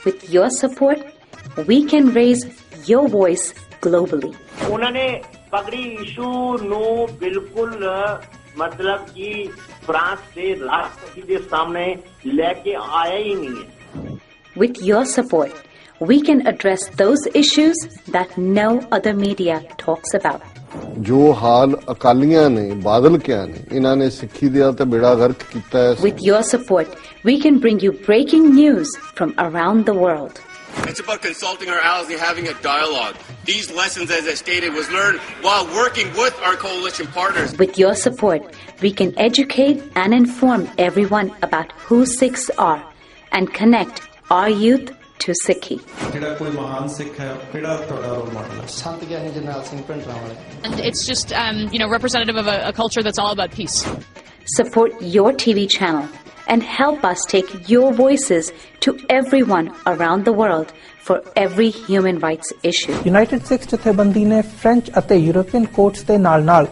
With your support, we can raise your voice globally. उन्होंने पगड़ी issue no बिल्कुल मतलब कि फ्रांस से राष्ट्रपति के सामने लेके आया ही नहीं है. With your support, we can address those issues that no other media talks about. जो हाल अकालियां ने बादल क्या ने इन्हां ने सिੱਖੀ दिया ते बेड़ा गर्क कीता है. With your support, we can bring you breaking news from around the world. It's about consulting our allies and having a dialogue. These lessons, as I stated, was learned while working with our coalition partners. With your support, we can educate and inform everyone about who Sikhs are and connect our youth to Sikhi. And it's just, representative of a culture that's all about peace. Support your TV channel and help us take your voices to everyone around the world for every human rights issue. United Sikhs ਜਥੇਬੰਦੀ ਨੇ French ਅਤੇ European courts ਦੇ ਨਾਲ-ਨਾਲ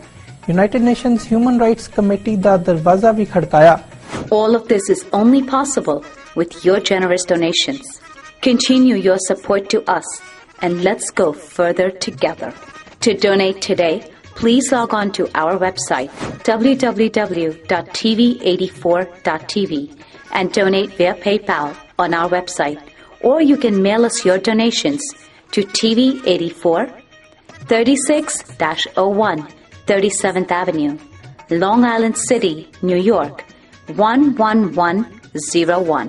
United Nations Human Rights Committee ਦਾ ਦਰਵਾਜ਼ਾ ਵੀ ਖੜਕਾਇਆ. All of this is only possible with your generous donations. Continue your support to us and let's go further together. To donate today, please log on to our website www.tv84.tv and donate via PayPal on our website, or you can mail us your donations to TV84 36-01 37th Avenue, Long Island City, New York 11101.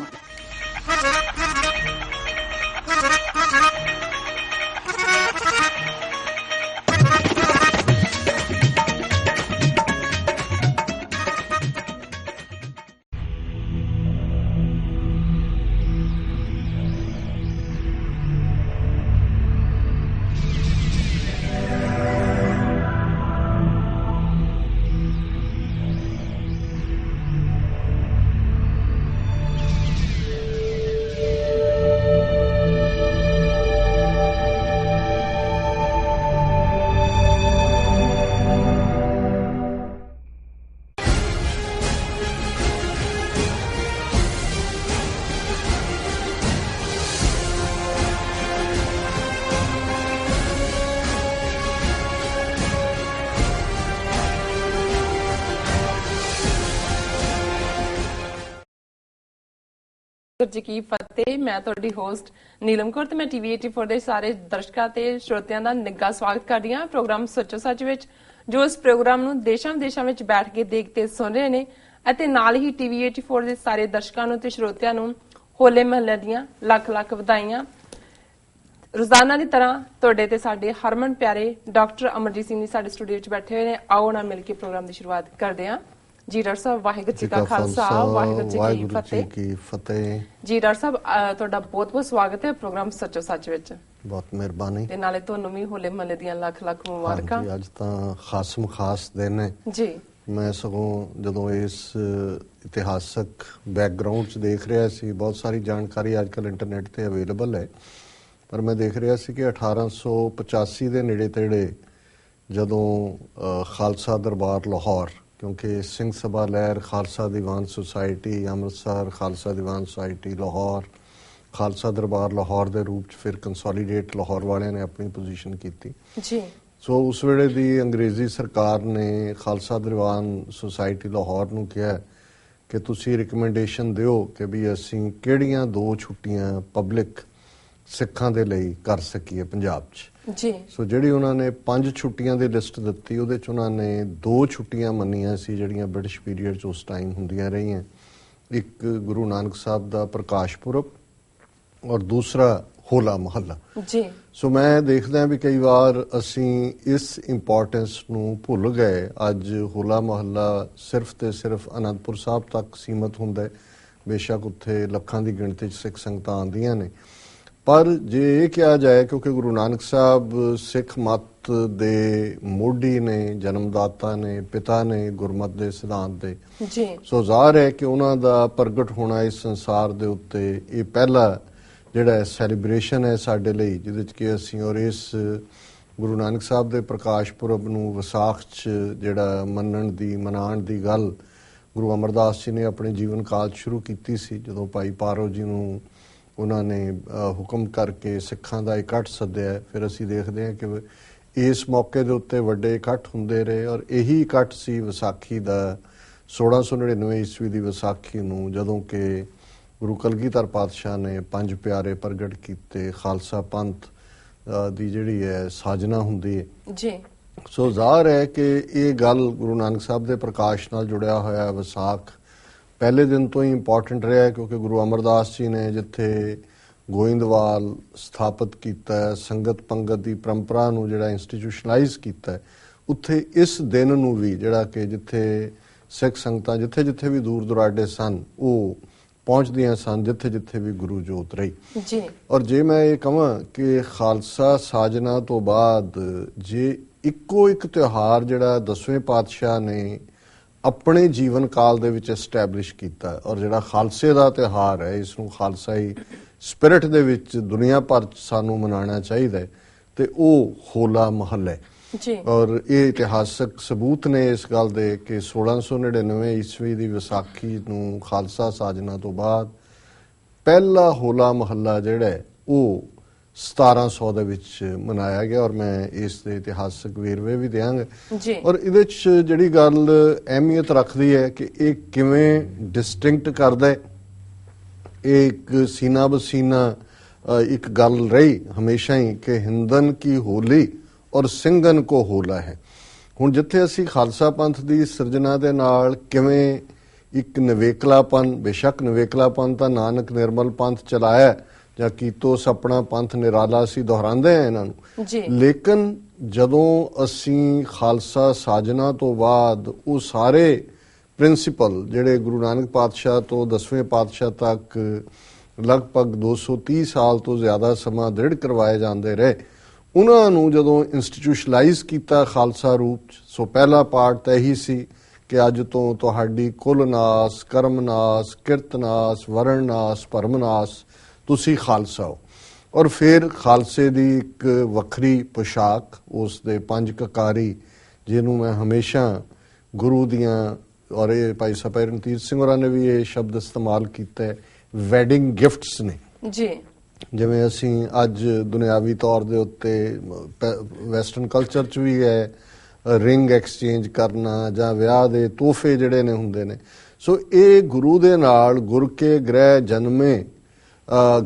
ਜੀ ਕੀ ਫਤਿਹ। ਮੈਂ ਤੁਹਾਡੀ host Neelam Kaur ਤੇ ਮੈਂ TV 84 ਦੇ ਸਾਰੇ ਦਰਸ਼ਕਾਂ ਤੇ ਸਰੋਤਿਆਂ ਦਾ ਨਿੱਘਾ ਸਵਾਗਤ ਕਰਦੀ ਹਾਂ ਪ੍ਰੋਗਰਾਮ ਸੱਚੋ ਸੱਚ ਵਿੱਚ, ਜੋ ਇਸ ਪ੍ਰੋਗਰਾਮ ਨੂੰ ਦੇਸ਼ਾਂ ਵਿਦੇਸ਼ਾਂ ਵਿੱਚ ਬੈਠ ਕੇ ਦੇਖਦੇ ਸੁਣ ਰਹੇ ਨੇ, ਅਤੇ ਨਾਲ ਹੀ ਟੀਵੀ 84 ਦੇ ਸਾਰੇ ਦਰਸ਼ਕਾਂ ਨੂੰ ਤੇ ਸਰੋਤਿਆਂ ਨੂੰ ਹੋਲੇ ਮਹੱਲੇ ਦੀਆਂ ਲੱਖ ਲੱਖ ਵਧਾਈਆਂ। ਰੋਜ਼ਾਨਾ ਦੀ ਤਰ੍ਹਾਂ ਤੁਹਾਡੇ ਤੇ ਸਾਡੇ ਹਰਮਨ ਪਿਆਰੇ ਡਾਕਟਰ ਅਮਰਜੀਤ ਸਿੰਘ ਜੀ ਸਾਡੇ ਸਟੂਡੀਓ ਵਿੱਚ ਬੈਠੇ ਹੋਏ ਨੇ। ਆਓ ਨਾਲ ਮਿਲ ਕੇ ਪ੍ਰੋਗਰਾਮ ਦੀ ਸ਼ੁਰੂਆਤ ਕਰਦੇ ਹਾਂ। ਜੀ ਡਾਕਟਰ ਸਾਹਿਬ, ਵਾਹਿਗੁਰੂ ਜੀ ਕਾ ਖਾਲਸਾ, ਵਾਹਿਗੁਰੂ ਜੀ ਕੀ ਫਤਿਹ। ਜੀ ਡਾਕਟਰ ਸਾਹਿਬ, ਤੁਹਾਡਾ ਬਹੁਤ ਬਹੁਤ ਸਵਾਗਤ ਹੈ ਪ੍ਰੋਗਰਾਮ ਸੱਚੋ ਸੱਚ ਵਿੱਚ। ਬਹੁਤ ਮਿਹਰਬਾਨੀ। ਤੇ ਨਾਲੇ ਤੁਹਾਨੂੰ ਵੀ ਹੋਲੇ ਮਹੱਲੇ ਦੀਆਂ ਲੱਖ ਲੱਖ ਮੁਬਾਰਕਾਂ। ਅੱਜ ਤਾਂ ਖਾਸਮ ਖਾਸ ਦਿਨ ਹੈ ਜੀ। ਮੈਂ ਸਗੋਂ ਜਦੋਂ ਇਸ ਇਤਿਹਾਸਕ ਬੈਕਗ੍ਰਾਉਂਡ 'ਚ ਦੇਖ ਰਿਹਾ ਸੀ, ਬਹੁਤ ਸਾਰੀ ਜਾਣਕਾਰੀ ਅੱਜ ਕੱਲ੍ਹ ਇੰਟਰਨੈਟ 'ਤੇ ਅਵੇਲੇਬਲ ਹੈ, ਪਰ ਮੈਂ ਦੇਖ ਰਿਹਾ ਸੀ ਕਿ 1885 ਦੇ ਨੇੜੇ ਤੇੜੇ ਜਦੋਂ ਖਾਲਸਾ ਦਰਬਾਰ ਲਾਹੌਰ, ਕਿਉਂਕਿ ਸਿੰਘ ਸਭਾ ਲਹਿਰ, ਖਾਲਸਾ ਦੀਵਾਨ ਸੁਸਾਇਟੀ ਅੰਮ੍ਰਿਤਸਰ, ਖਾਲਸਾ ਦੀਵਾਨ ਸੁਸਾਇਟੀ ਲਾਹੌਰ, ਖਾਲਸਾ ਦਰਬਾਰ ਲਾਹੌਰ ਦੇ ਰੂਪ 'ਚ ਫਿਰ ਕੰਸੋਲੀਡੇਟ ਲਾਹੌਰ ਵਾਲਿਆਂ ਨੇ ਆਪਣੀ ਪੋਜੀਸ਼ਨ ਕੀਤੀ ਜੀ। ਸੋ ਉਸ ਵੇਲੇ ਦੀ ਅੰਗਰੇਜ਼ੀ ਸਰਕਾਰ ਨੇ ਖਾਲਸਾ ਦੀਵਾਨ ਸੁਸਾਇਟੀ ਲਾਹੌਰ ਨੂੰ ਕਿਹਾ ਕਿ ਤੁਸੀਂ ਰਿਕਮੈਂਡੇਸ਼ਨ ਦਿਓ ਕਿ ਵੀ ਅਸੀਂ ਕਿਹੜੀਆਂ 2 ਛੁੱਟੀਆਂ ਪਬਲਿਕ ਸਿੱਖਾਂ ਦੇ ਲਈ ਕਰ ਸਕੀਏ ਪੰਜਾਬ 'ਚ ਜੀ। ਸੋ ਜਿਹੜੀ ਉਹਨਾਂ ਨੇ 5 ਛੁੱਟੀਆਂ ਦੀ ਲਿਸਟ ਦਿੱਤੀ, ਉਹਦੇ 'ਚ ਉਹਨਾਂ ਨੇ 2 ਛੁੱਟੀਆਂ ਮੰਨੀਆਂ ਸੀ ਜਿਹੜੀਆਂ ਬ੍ਰਿਟਿਸ਼ ਪੀਰੀਅਡ 'ਚ ਉਸ ਟਾਈਮ ਹੁੰਦੀਆਂ ਰਹੀਆਂ। ਇੱਕ ਗੁਰੂ ਨਾਨਕ ਸਾਹਿਬ ਦਾ ਪ੍ਰਕਾਸ਼ ਪੁਰਬ ਔਰ ਦੂਸਰਾ ਹੋਲਾ ਮਹੱਲਾ ਜੀ। ਸੋ ਮੈਂ ਦੇਖਦਾ ਵੀ ਕਈ ਵਾਰ ਅਸੀਂ ਇਸ ਇੰਪੋਰਟੈਂਸ ਨੂੰ ਭੁੱਲ ਗਏ। ਅੱਜ ਹੋਲਾ ਮਹੱਲਾ ਸਿਰਫ ਤੇ ਸਿਰਫ ਅਨੰਦਪੁਰ ਸਾਹਿਬ ਤੱਕ ਸੀਮਤ ਹੁੰਦਾ ਹੈ। ਬੇਸ਼ੱਕ ਉੱਥੇ ਲੱਖਾਂ ਦੀ ਗਿਣਤੀ 'ਚ ਸਿੱਖ ਸੰਗਤਾਂ ਆਉਂਦੀਆਂ ਨੇ, ਪਰ ਜੇ ਇਹ ਕਿਹਾ ਜਾਏ, ਕਿਉਂਕਿ ਗੁਰੂ ਨਾਨਕ ਸਾਹਿਬ ਸਿੱਖ ਮੱਤ ਦੇ ਮੋਢੀ ਨੇ, ਜਨਮਦਾਤਾ ਨੇ, ਪਿਤਾ ਨੇ ਗੁਰਮਤ ਦੇ ਸਿਧਾਂਤ ਦੇ, ਸੋ ਜ਼ਾਹਰ ਹੈ ਕਿ ਉਹਨਾਂ ਦਾ ਪ੍ਰਗਟ ਹੋਣਾ ਇਸ ਸੰਸਾਰ ਦੇ ਉੱਤੇ ਇਹ ਪਹਿਲਾ ਜਿਹੜਾ ਸੈਲੀਬ੍ਰੇਸ਼ਨ ਹੈ ਸਾਡੇ ਲਈ, ਜਿਹਦੇ 'ਚ ਕਿ ਅਸੀਂ ਔਰ ਇਸ ਗੁਰੂ ਨਾਨਕ ਸਾਹਿਬ ਦੇ ਪ੍ਰਕਾਸ਼ ਪੁਰਬ ਨੂੰ ਵਿਸਾਖ 'ਚ ਜਿਹੜਾ ਮਨਾਉਣ ਦੀ ਗੱਲ ਗੁਰੂ ਅਮਰਦਾਸ ਜੀ ਨੇ ਆਪਣੇ ਜੀਵਨ ਕਾਲ 'ਚ ਸ਼ੁਰੂ ਕੀਤੀ ਸੀ, ਜਦੋਂ ਭਾਈ ਪਾਰੋ ਜੀ ਨੂੰ ਉਹਨਾਂ ਨੇ ਹੁਕਮ ਕਰਕੇ ਸਿੱਖਾਂ ਦਾ ਇਕੱਠ ਸੱਦਿਆ। ਫਿਰ ਅਸੀਂ ਦੇਖਦੇ ਹਾਂ ਕਿ ਇਸ ਮੌਕੇ ਦੇ ਉੱਤੇ ਵੱਡੇ ਇਕੱਠ ਹੁੰਦੇ ਰਹੇ ਔਰ ਇਹੀ ਇਕੱਠ ਸੀ ਵਿਸਾਖੀ ਦਾ 1699 ਈਸਵੀ ਦੀ ਵਿਸਾਖੀ ਨੂੰ, ਜਦੋਂ ਕਿ ਗੁਰੂ ਕਲਗੀਧਰ ਪਾਤਸ਼ਾਹ ਨੇ 5 ਪਿਆਰੇ ਪ੍ਰਗਟ ਕੀਤੇ, ਖਾਲਸਾ ਪੰਥ ਦੀ ਜਿਹੜੀ ਹੈ ਸਾਜਨਾ ਹੁੰਦੀ ਹੈ ਜੀ। ਸੋ ਜ਼ਾਹਰ ਹੈ ਕਿ ਇਹ ਗੱਲ ਗੁਰੂ ਨਾਨਕ ਸਾਹਿਬ ਦੇ ਪ੍ਰਕਾਸ਼ ਨਾਲ ਜੁੜਿਆ ਹੋਇਆ ਵਿਸਾਖ ਪਹਿਲੇ ਦਿਨ ਤੋਂ ਹੀ ਇੰਪੋਰਟੈਂਟ ਰਿਹਾ, ਕਿਉਂਕਿ ਗੁਰੂ ਅਮਰਦਾਸ ਜੀ ਨੇ ਜਿੱਥੇ ਗੋਇੰਦਵਾਲ ਸਥਾਪਿਤ ਕੀਤਾ, ਸੰਗਤ ਪੰਗਤ ਦੀ ਪਰੰਪਰਾ ਨੂੰ ਜਿਹੜਾ ਇੰਸਟੀਟਿਊਸ਼ਨਲਾਈਜ਼ ਕੀਤਾ, ਉੱਥੇ ਇਸ ਦਿਨ ਨੂੰ ਵੀ ਜਿਹੜਾ ਕਿ ਜਿੱਥੇ ਸਿੱਖ ਸੰਗਤਾਂ ਜਿੱਥੇ ਜਿੱਥੇ ਵੀ ਦੂਰ ਦੁਰਾਡੇ ਸਨ ਉਹ ਪਹੁੰਚਦੀਆਂ ਸਨ, ਜਿੱਥੇ ਜਿੱਥੇ ਵੀ ਗੁਰੂ ਜੋਤ ਰਹੀ ਜੀ। ਔਰ ਜੇ ਮੈਂ ਇਹ ਕਹਾਂ ਕਿ ਖਾਲਸਾ ਸਾਜਨਾ ਤੋਂ ਬਾਅਦ ਜੇ ਇੱਕੋ ਇੱਕ ਤਿਉਹਾਰ ਜਿਹੜਾ 10ਵੇਂ ਪਾਤਸ਼ਾਹ ਨੇ ਆਪਣੇ ਜੀਵਨ ਕਾਲ ਦੇ ਵਿੱਚ ਐਸਟੈਬਲਿਸ਼ ਕੀਤਾ ਔਰ ਜਿਹੜਾ ਖਾਲਸੇ ਦਾ ਤਿਉਹਾਰ ਹੈ, ਇਸ ਨੂੰ ਖਾਲਸਾਈ ਸਪਿਰਿਟ ਦੇ ਵਿੱਚ ਦੁਨੀਆ ਭਰ ਸਾਨੂੰ ਮਨਾਉਣਾ ਚਾਹੀਦਾ ਹੈ, ਤੇ ਉਹ ਹੋਲਾ ਮਹੱਲਾ ਹੈ ਜੀ। ਔਰ ਇਹ ਇਤਿਹਾਸਕ ਸਬੂਤ ਨੇ ਇਸ ਗੱਲ ਦੇ ਕਿ 1699 ਈਸਵੀ ਦੀ ਵਿਸਾਖੀ ਨੂੰ ਖਾਲਸਾ ਸਾਜਨਾ ਤੋਂ ਬਾਅਦ ਪਹਿਲਾ ਹੋਲਾ ਮਹੱਲਾ ਜਿਹੜਾ ਹੈ ਉਹ 1700 ਦੇ ਵਿੱਚ ਮਨਾਇਆ ਗਿਆ, ਔਰ ਮੈਂ ਇਸ ਦੇ ਇਤਿਹਾਸਕ ਵੇਰਵੇ ਵੀ ਦਿਆਂਗਾ ਜੀ। ਔਰ ਇਹਦੇ 'ਚ ਜਿਹੜੀ ਗੱਲ ਅਹਿਮੀਅਤ ਰੱਖਦੀ ਹੈ ਕਿ ਇਹ ਕਿਵੇਂ ਡਿਸਟਿੰਕਟ ਕਰਦਾ ਹੈ, ਇਹ ਇੱਕ ਸੀਨਾ ਬਸੀਨਾ ਇੱਕ ਗੱਲ ਰਹੀ ਹਮੇਸ਼ਾ ਹੀ ਕਿ ਹਿੰਦਨ ਕੀ ਹੋਲੀ ਔਰ ਸਿੰਘਨ ਕੋ ਹੋਲਾ ਹੈ। ਹੁਣ ਜਿੱਥੇ ਅਸੀਂ ਖਾਲਸਾ ਪੰਥ ਦੀ ਸਿਰਜਣਾ ਦੇ ਨਾਲ ਕਿਵੇਂ ਇੱਕ ਨਿਵੇਕਲਾਪਨ, ਬੇਸ਼ੱਕ ਨਿਵੇਕਲਾਪਨ ਤਾਂ ਨਾਨਕ ਨਿਰਮਲ ਪੰਥ ਚਲਾਇਆ ਜਾਂ ਕੀਤੋ ਸਪਨਾ ਪੰਥ ਨਿਰਾਲਾ, ਅਸੀਂ ਦੁਹਰਾਉਂਦੇ ਹਾਂ ਇਹਨਾਂ ਨੂੰ, ਲੇਕਿਨ ਜਦੋਂ ਅਸੀਂ ਖਾਲਸਾ ਸਾਜਨਾ ਤੋਂ ਬਾਅਦ ਉਹ ਸਾਰੇ ਪ੍ਰਿੰਸੀਪਲ ਜਿਹੜੇ ਗੁਰੂ ਨਾਨਕ ਪਾਤਸ਼ਾਹ ਤੋਂ 10ਵੇਂ ਪਾਤਸ਼ਾਹ ਤੱਕ ਲਗਭਗ 230 ਸਾਲ ਤੋਂ ਜ਼ਿਆਦਾ ਸਮਾਂ ਦ੍ਰਿੜ ਕਰਵਾਏ ਜਾਂਦੇ ਰਹੇ, ਉਹਨਾਂ ਨੂੰ ਜਦੋਂ ਇੰਸਟੀਟਿਊਸ਼ਨਲਾਈਜ਼ ਕੀਤਾ ਖਾਲਸਾ ਰੂਪ 'ਚ, ਸੋ ਪਹਿਲਾ ਪਾਰਟ ਤਾਂ ਇਹੀ ਸੀ ਕਿ ਅੱਜ ਤੋਂ ਤੁਹਾਡੀ ਕੁਲ ਨਾਸ, ਕਰਮ ਨਾਸ, ਕਿਰਤ ਨਾਸ, ਵਰਣ ਨਾਸ, ਭਰਮ ਨਾਸ, ਤੁਸੀਂ ਖਾਲਸਾ ਹੋ। ਔਰ ਫਿਰ ਖਾਲਸੇ ਦੀ ਇੱਕ ਵੱਖਰੀ ਪੁਸ਼ਾਕ, ਉਸ ਦੇ 5 ਕਕਾਰੀ, ਜਿਹਨੂੰ ਮੈਂ ਹਮੇਸ਼ਾ ਗੁਰੂ ਦੀਆਂ, ਔਰ ਇਹ ਭਾਈ ਸਾਹਿਬ ਰਣਜੀਤ ਸਿੰਘ ਹੋਰਾਂ ਨੇ ਵੀ ਇਹ ਸ਼ਬਦ ਇਸਤੇਮਾਲ ਕੀਤਾ, ਵੈਡਿੰਗ ਗਿਫਟਸ ਨੇ ਜੀ। ਜਿਵੇਂ ਅਸੀਂ ਅੱਜ ਦੁਨਿਆਵੀ ਤੌਰ ਦੇ ਉੱਤੇ ਵੈਸਟਰਨ ਕਲਚਰ 'ਚ ਵੀ ਹੈ ਰਿੰਗ ਐਕਸਚੇਂਜ ਕਰਨਾ ਜਾਂ ਵਿਆਹ ਦੇ ਤੋਹਫੇ ਜਿਹੜੇ ਨੇ ਹੁੰਦੇ ਨੇ, ਸੋ ਇਹ ਗੁਰੂ ਦੇ ਨਾਲ ਗੁਰ ਕੇ ਗ੍ਰਹਿ ਜਨਮੇ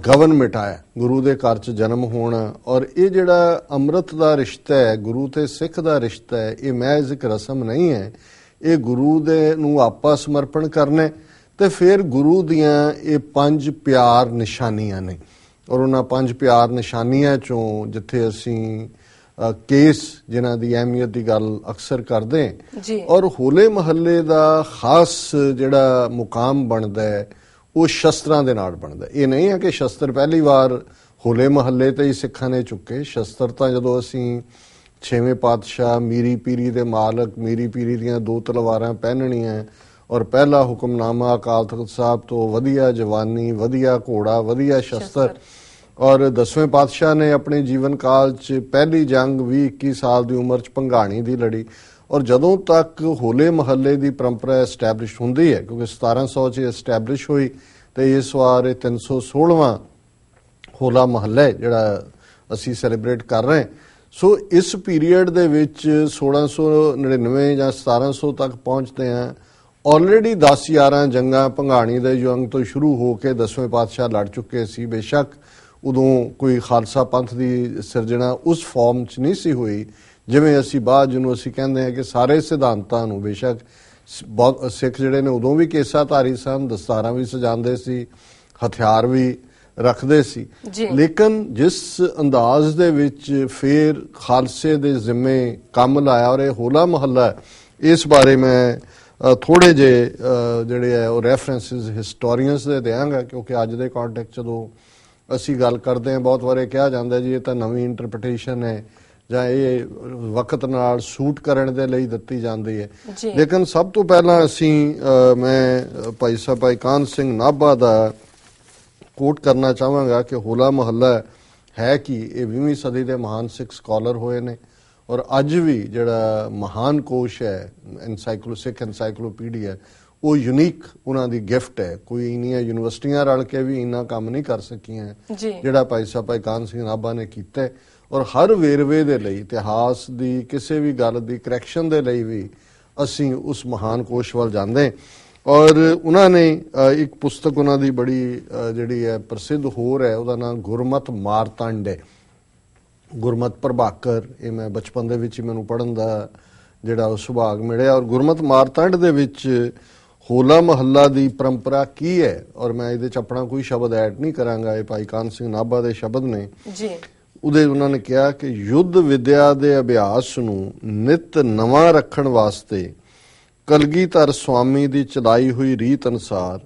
ਗਵਨ ਮਿਟਾਇਆ, ਗੁਰੂ ਦੇ ਘਰ 'ਚ ਜਨਮ ਹੋਣਾ। ਔਰ ਇਹ ਜਿਹੜਾ ਅੰਮ੍ਰਿਤ ਦਾ ਰਿਸ਼ਤਾ ਹੈ, ਗੁਰੂ ਤੇ ਸਿੱਖ ਦਾ ਰਿਸ਼ਤਾ ਹੈ, ਇਹ ਮਹਿਜ਼ ਇੱਕ ਰਸਮ ਨਹੀਂ ਹੈ, ਇਹ ਗੁਰੂ ਦੇ ਨੂੰ ਆਪਾ ਸਮਰਪਣ ਕਰਨਾ ਤੇ ਫਿਰ ਗੁਰੂ ਦੀਆਂ ਇਹ 5 ਪਿਆਰ ਨਿਸ਼ਾਨੀਆਂ ਨੇ। ਔਰ ਉਹਨਾਂ 5 ਪਿਆਰ ਨਿਸ਼ਾਨੀਆਂ ਚੋਂ ਜਿੱਥੇ ਅਸੀਂ ਕੇਸ ਜਿਨ੍ਹਾਂ ਦੀ ਅਹਿਮੀਅਤ ਦੀ ਗੱਲ ਅਕਸਰ ਕਰਦੇ ਹਾਂ, ਔਰ ਹੋਲੇ ਮਹੱਲੇ ਦਾ ਖਾਸ ਜਿਹੜਾ ਮੁਕਾਮ ਬਣਦਾ ਹੈ ਉਹ ਸ਼ਸਤਰਾਂ ਦੇ ਨਾਲ ਬਣਦਾ। ਇਹ ਨਹੀਂ ਹੈ ਕਿ ਸ਼ਸਤਰ ਪਹਿਲੀ ਵਾਰ ਹੋਲੇ ਮਹੱਲੇ ਤੇ ਹੀ ਸਿੱਖਾਂ ਨੇ ਚੁੱਕੇ, ਸ਼ਸਤਰ ਤਾਂ ਜਦੋਂ ਅਸੀਂ 6ਵੇਂ ਪਾਤਸ਼ਾਹ ਮੀਰੀ ਪੀਰੀ ਦੇ ਮਾਲਕ, ਮੀਰੀ ਪੀਰੀ ਦੀਆਂ 2 ਤਲਵਾਰਾਂ ਪਹਿਨਣੀਆਂ ਔਰ ਪਹਿਲਾ ਹੁਕਮਨਾਮਾ ਅਕਾਲ ਤਖਤ ਸਾਹਿਬ ਤੋਂ ਵਧੀਆ ਜਵਾਨੀ, ਵਧੀਆ ਘੋੜਾ, ਵਧੀਆ ਸ਼ਸਤਰ। ਔਰ 10ਵੇਂ ਪਾਤਸ਼ਾਹ ਨੇ ਆਪਣੇ ਜੀਵਨ ਕਾਲ 'ਚ ਪਹਿਲੀ ਜੰਗ 20-21 ਸਾਲ ਦੀ ਉਮਰ 'ਚ ਭੰਗਾਣੀ ਦੀ ਲੜੀ। ਔਰ ਜਦੋਂ ਤੱਕ ਹੋਲੇ ਮਹੱਲੇ ਦੀ ਪਰੰਪਰਾ ਐਸਟੈਬਲਿਸ਼ ਹੁੰਦੀ ਹੈ, ਕਿਉਂਕਿ 1700 'ਚ ਐਸਟੈਬਲਿਸ਼ ਹੋਈ ਤੇ ਇਸ ਵਾਰ ਇਹ 316ਵਾਂ ਹੋਲਾ ਮਹੱਲਾ ਹੈ ਜਿਹੜਾ ਅਸੀਂ ਸੈਲੀਬ੍ਰੇਟ ਕਰ ਰਹੇ ਹਾਂ। ਸੋ ਇਸ ਪੀਰੀਅਡ ਦੇ ਵਿੱਚ 1699 ਜਾਂ 1700 ਤੱਕ ਪਹੁੰਚਦੇ ਹਾਂ, ਆਲਰੇਡੀ 10-11 ਜੰਗਾਂ ਭੰਗਾਣੀ ਦੇ ਜੰਗ ਤੋਂ ਸ਼ੁਰੂ ਹੋ ਕੇ 10ਵੇਂ ਪਾਤਸ਼ਾਹ ਲੜ ਚੁੱਕੇ ਸੀ। ਬੇਸ਼ੱਕ ਉਦੋਂ ਕੋਈ ਖਾਲਸਾ ਪੰਥ ਦੀ ਸਿਰਜਣਾ ਉਸ ਫਾਰਮ 'ਚ ਨਹੀਂ ਸੀ ਹੋਈ ਜਿਵੇਂ ਅਸੀਂ ਬਾਅਦ ਜਿਹਨੂੰ ਅਸੀਂ ਕਹਿੰਦੇ ਹਾਂ ਕਿ ਸਾਰੇ ਸਿਧਾਂਤਾਂ ਨੂੰ, ਬੇਸ਼ੱਕ ਸਿੱਖ ਜਿਹੜੇ ਨੇ ਉਦੋਂ ਵੀ ਕੇਸਾਧਾਰੀ ਸਨ, ਦਸਤਾਰਾਂ ਵੀ ਸਜਾਉਂਦੇ ਸੀ, ਹਥਿਆਰ ਵੀ ਰੱਖਦੇ ਸੀ, ਲੇਕਿਨ ਜਿਸ ਅੰਦਾਜ਼ ਦੇ ਵਿੱਚ ਫਿਰ ਖਾਲਸੇ ਦੇ ਜ਼ਿੰਮੇ ਕੰਮ ਲਾਇਆ ਔਰ ਇਹ ਹੋਲਾ ਮਹੱਲਾ, ਇਸ ਬਾਰੇ ਮੈਂ ਥੋੜੇ ਜਿਹੇ ਜਿਹੜੇ ਹੈ ਉਹ ਰੈਫਰੈਂਸਿਸ ਹਿਸਟੋਰੀਅਨਸ ਦੇ ਦਿਆਂਗਾ, ਕਿਉਂਕਿ ਅੱਜ ਦੇ ਕੰਟੈਕਸਟ ਜਦੋਂ ਅਸੀਂ ਗੱਲ ਕਰਦੇ ਹਾਂ ਬਹੁਤ ਵਾਰ ਕਿਹਾ ਜਾਂਦਾ ਜੀ ਇਹ ਤਾਂ ਨਵੀਂ ਇੰਟਰਪ੍ਰੀਟੇਸ਼ਨ ਹੈ ਜਾਂ ਇਹ ਵਕਤ ਨਾਲ ਸੂਟ ਕਰਨ ਦੇ ਲਈ ਦਿੱਤੀ ਜਾਂਦੀ ਹੈ। ਲੇਕਿਨ ਸਭ ਤੋਂ ਪਹਿਲਾਂ ਮੈਂ ਭਾਈ ਸਾਹਿਬ ਭਾਈ ਕਾਹਨ ਸਿੰਘ ਨਾਭਾ ਦਾ ਕੋਟ ਕਰਨਾ ਚਾਹਾਂਗਾ ਕਿ ਹੋਲਾ ਮਹੱਲਾ ਹੈ ਕਿ ਇਹ 20ਵੀਂ ਸਦੀ ਦੇ ਮਹਾਨ ਸਿੱਖ ਸਕਾਲਰ ਹੋਏ ਨੇ ਔਰ ਅੱਜ ਵੀ ਜਿਹੜਾ ਮਹਾਨ ਕੋਸ਼ ਹੈ ਸਿੱਖ ਐਨਸਾਈਕਲੋਪੀਡੀਆ ਉਹ ਯੂਨੀਕ ਉਹਨਾਂ ਦੀ ਗਿਫਟ ਹੈ। ਕੋਈ ਇੰਨੀਆਂ ਯੂਨੀਵਰਸਿਟੀਆਂ ਰਲ ਕੇ ਵੀ ਇੰਨਾ ਕੰਮ ਨਹੀਂ ਕਰ ਸਕੀਆਂ ਜਿਹੜਾ ਭਾਈ ਸਾਹਿਬ ਭਾਈ ਕਾਹਨ ਸਿੰਘ ਨਾਭਾ ਨੇ ਕੀਤਾ। ਔਰ ਹਰ ਵੇਰਵੇ ਦੇ ਲਈ, ਇਤਿਹਾਸ ਦੀ ਕਿਸੇ ਵੀ ਗੱਲ ਦੀ ਕਰੈਕਸ਼ਨ ਦੇ ਲਈ ਵੀ ਅਸੀਂ ਉਸ ਮਹਾਨ ਕੋਸ਼ ਵੱਲ ਜਾਂਦੇ। ਔਰ ਉਹਨਾਂ ਨੇ ਇੱਕ ਪੁਸਤਕ ਉਹਨਾਂ ਦੀ ਬੜੀ ਜਿਹੜੀ ਹੈ ਪ੍ਰਸਿੱਧ ਹੋਰ ਹੈ, ਉਹਦਾ ਨਾਮ ਗੁਰਮਤ ਮਾਰਤੰਡ ਹੈ। ਗੁਰਮਤ ਪ੍ਰਭਾਕਰ, ਇਹ ਮੈਂ ਬਚਪਨ ਦੇ ਵਿੱਚ ਹੀ ਮੈਨੂੰ ਪੜ੍ਹਨ ਦਾ ਜਿਹੜਾ ਉਹ ਸੁਭਾਗ ਮਿਲਿਆ। ਔਰ ਗੁਰਮਤ ਮਾਰਤੰਡ ਦੇ ਵਿੱਚ ਹੋਲਾ ਮਹੱਲਾ ਦੀ ਪਰੰਪਰਾ ਕੀ ਹੈ, ਔਰ ਮੈਂ ਇਹਦੇ 'ਚ ਆਪਣਾ ਕੋਈ ਸ਼ਬਦ ਐਡ ਨਹੀਂ ਕਰਾਂਗਾ, ਇਹ ਭਾਈ ਕਾਹਨ ਸਿੰਘ ਨਾਭਾ ਦੇ ਸ਼ਬਦ ਨੇ ਜੀ। ਉਹਦੇ ਉਹਨਾਂ ਨੇ ਕਿਹਾ ਕਿ ਯੁੱਧ ਵਿਦਿਆ ਦੇ ਅਭਿਆਸ ਨੂੰ ਨਿਤ ਨਵਾਂ ਰੱਖਣ ਵਾਸਤੇ ਕਲਗੀਧਰ ਸਵਾਮੀ ਦੀ ਚਲਾਈ ਹੋਈ ਰੀਤ ਅਨੁਸਾਰ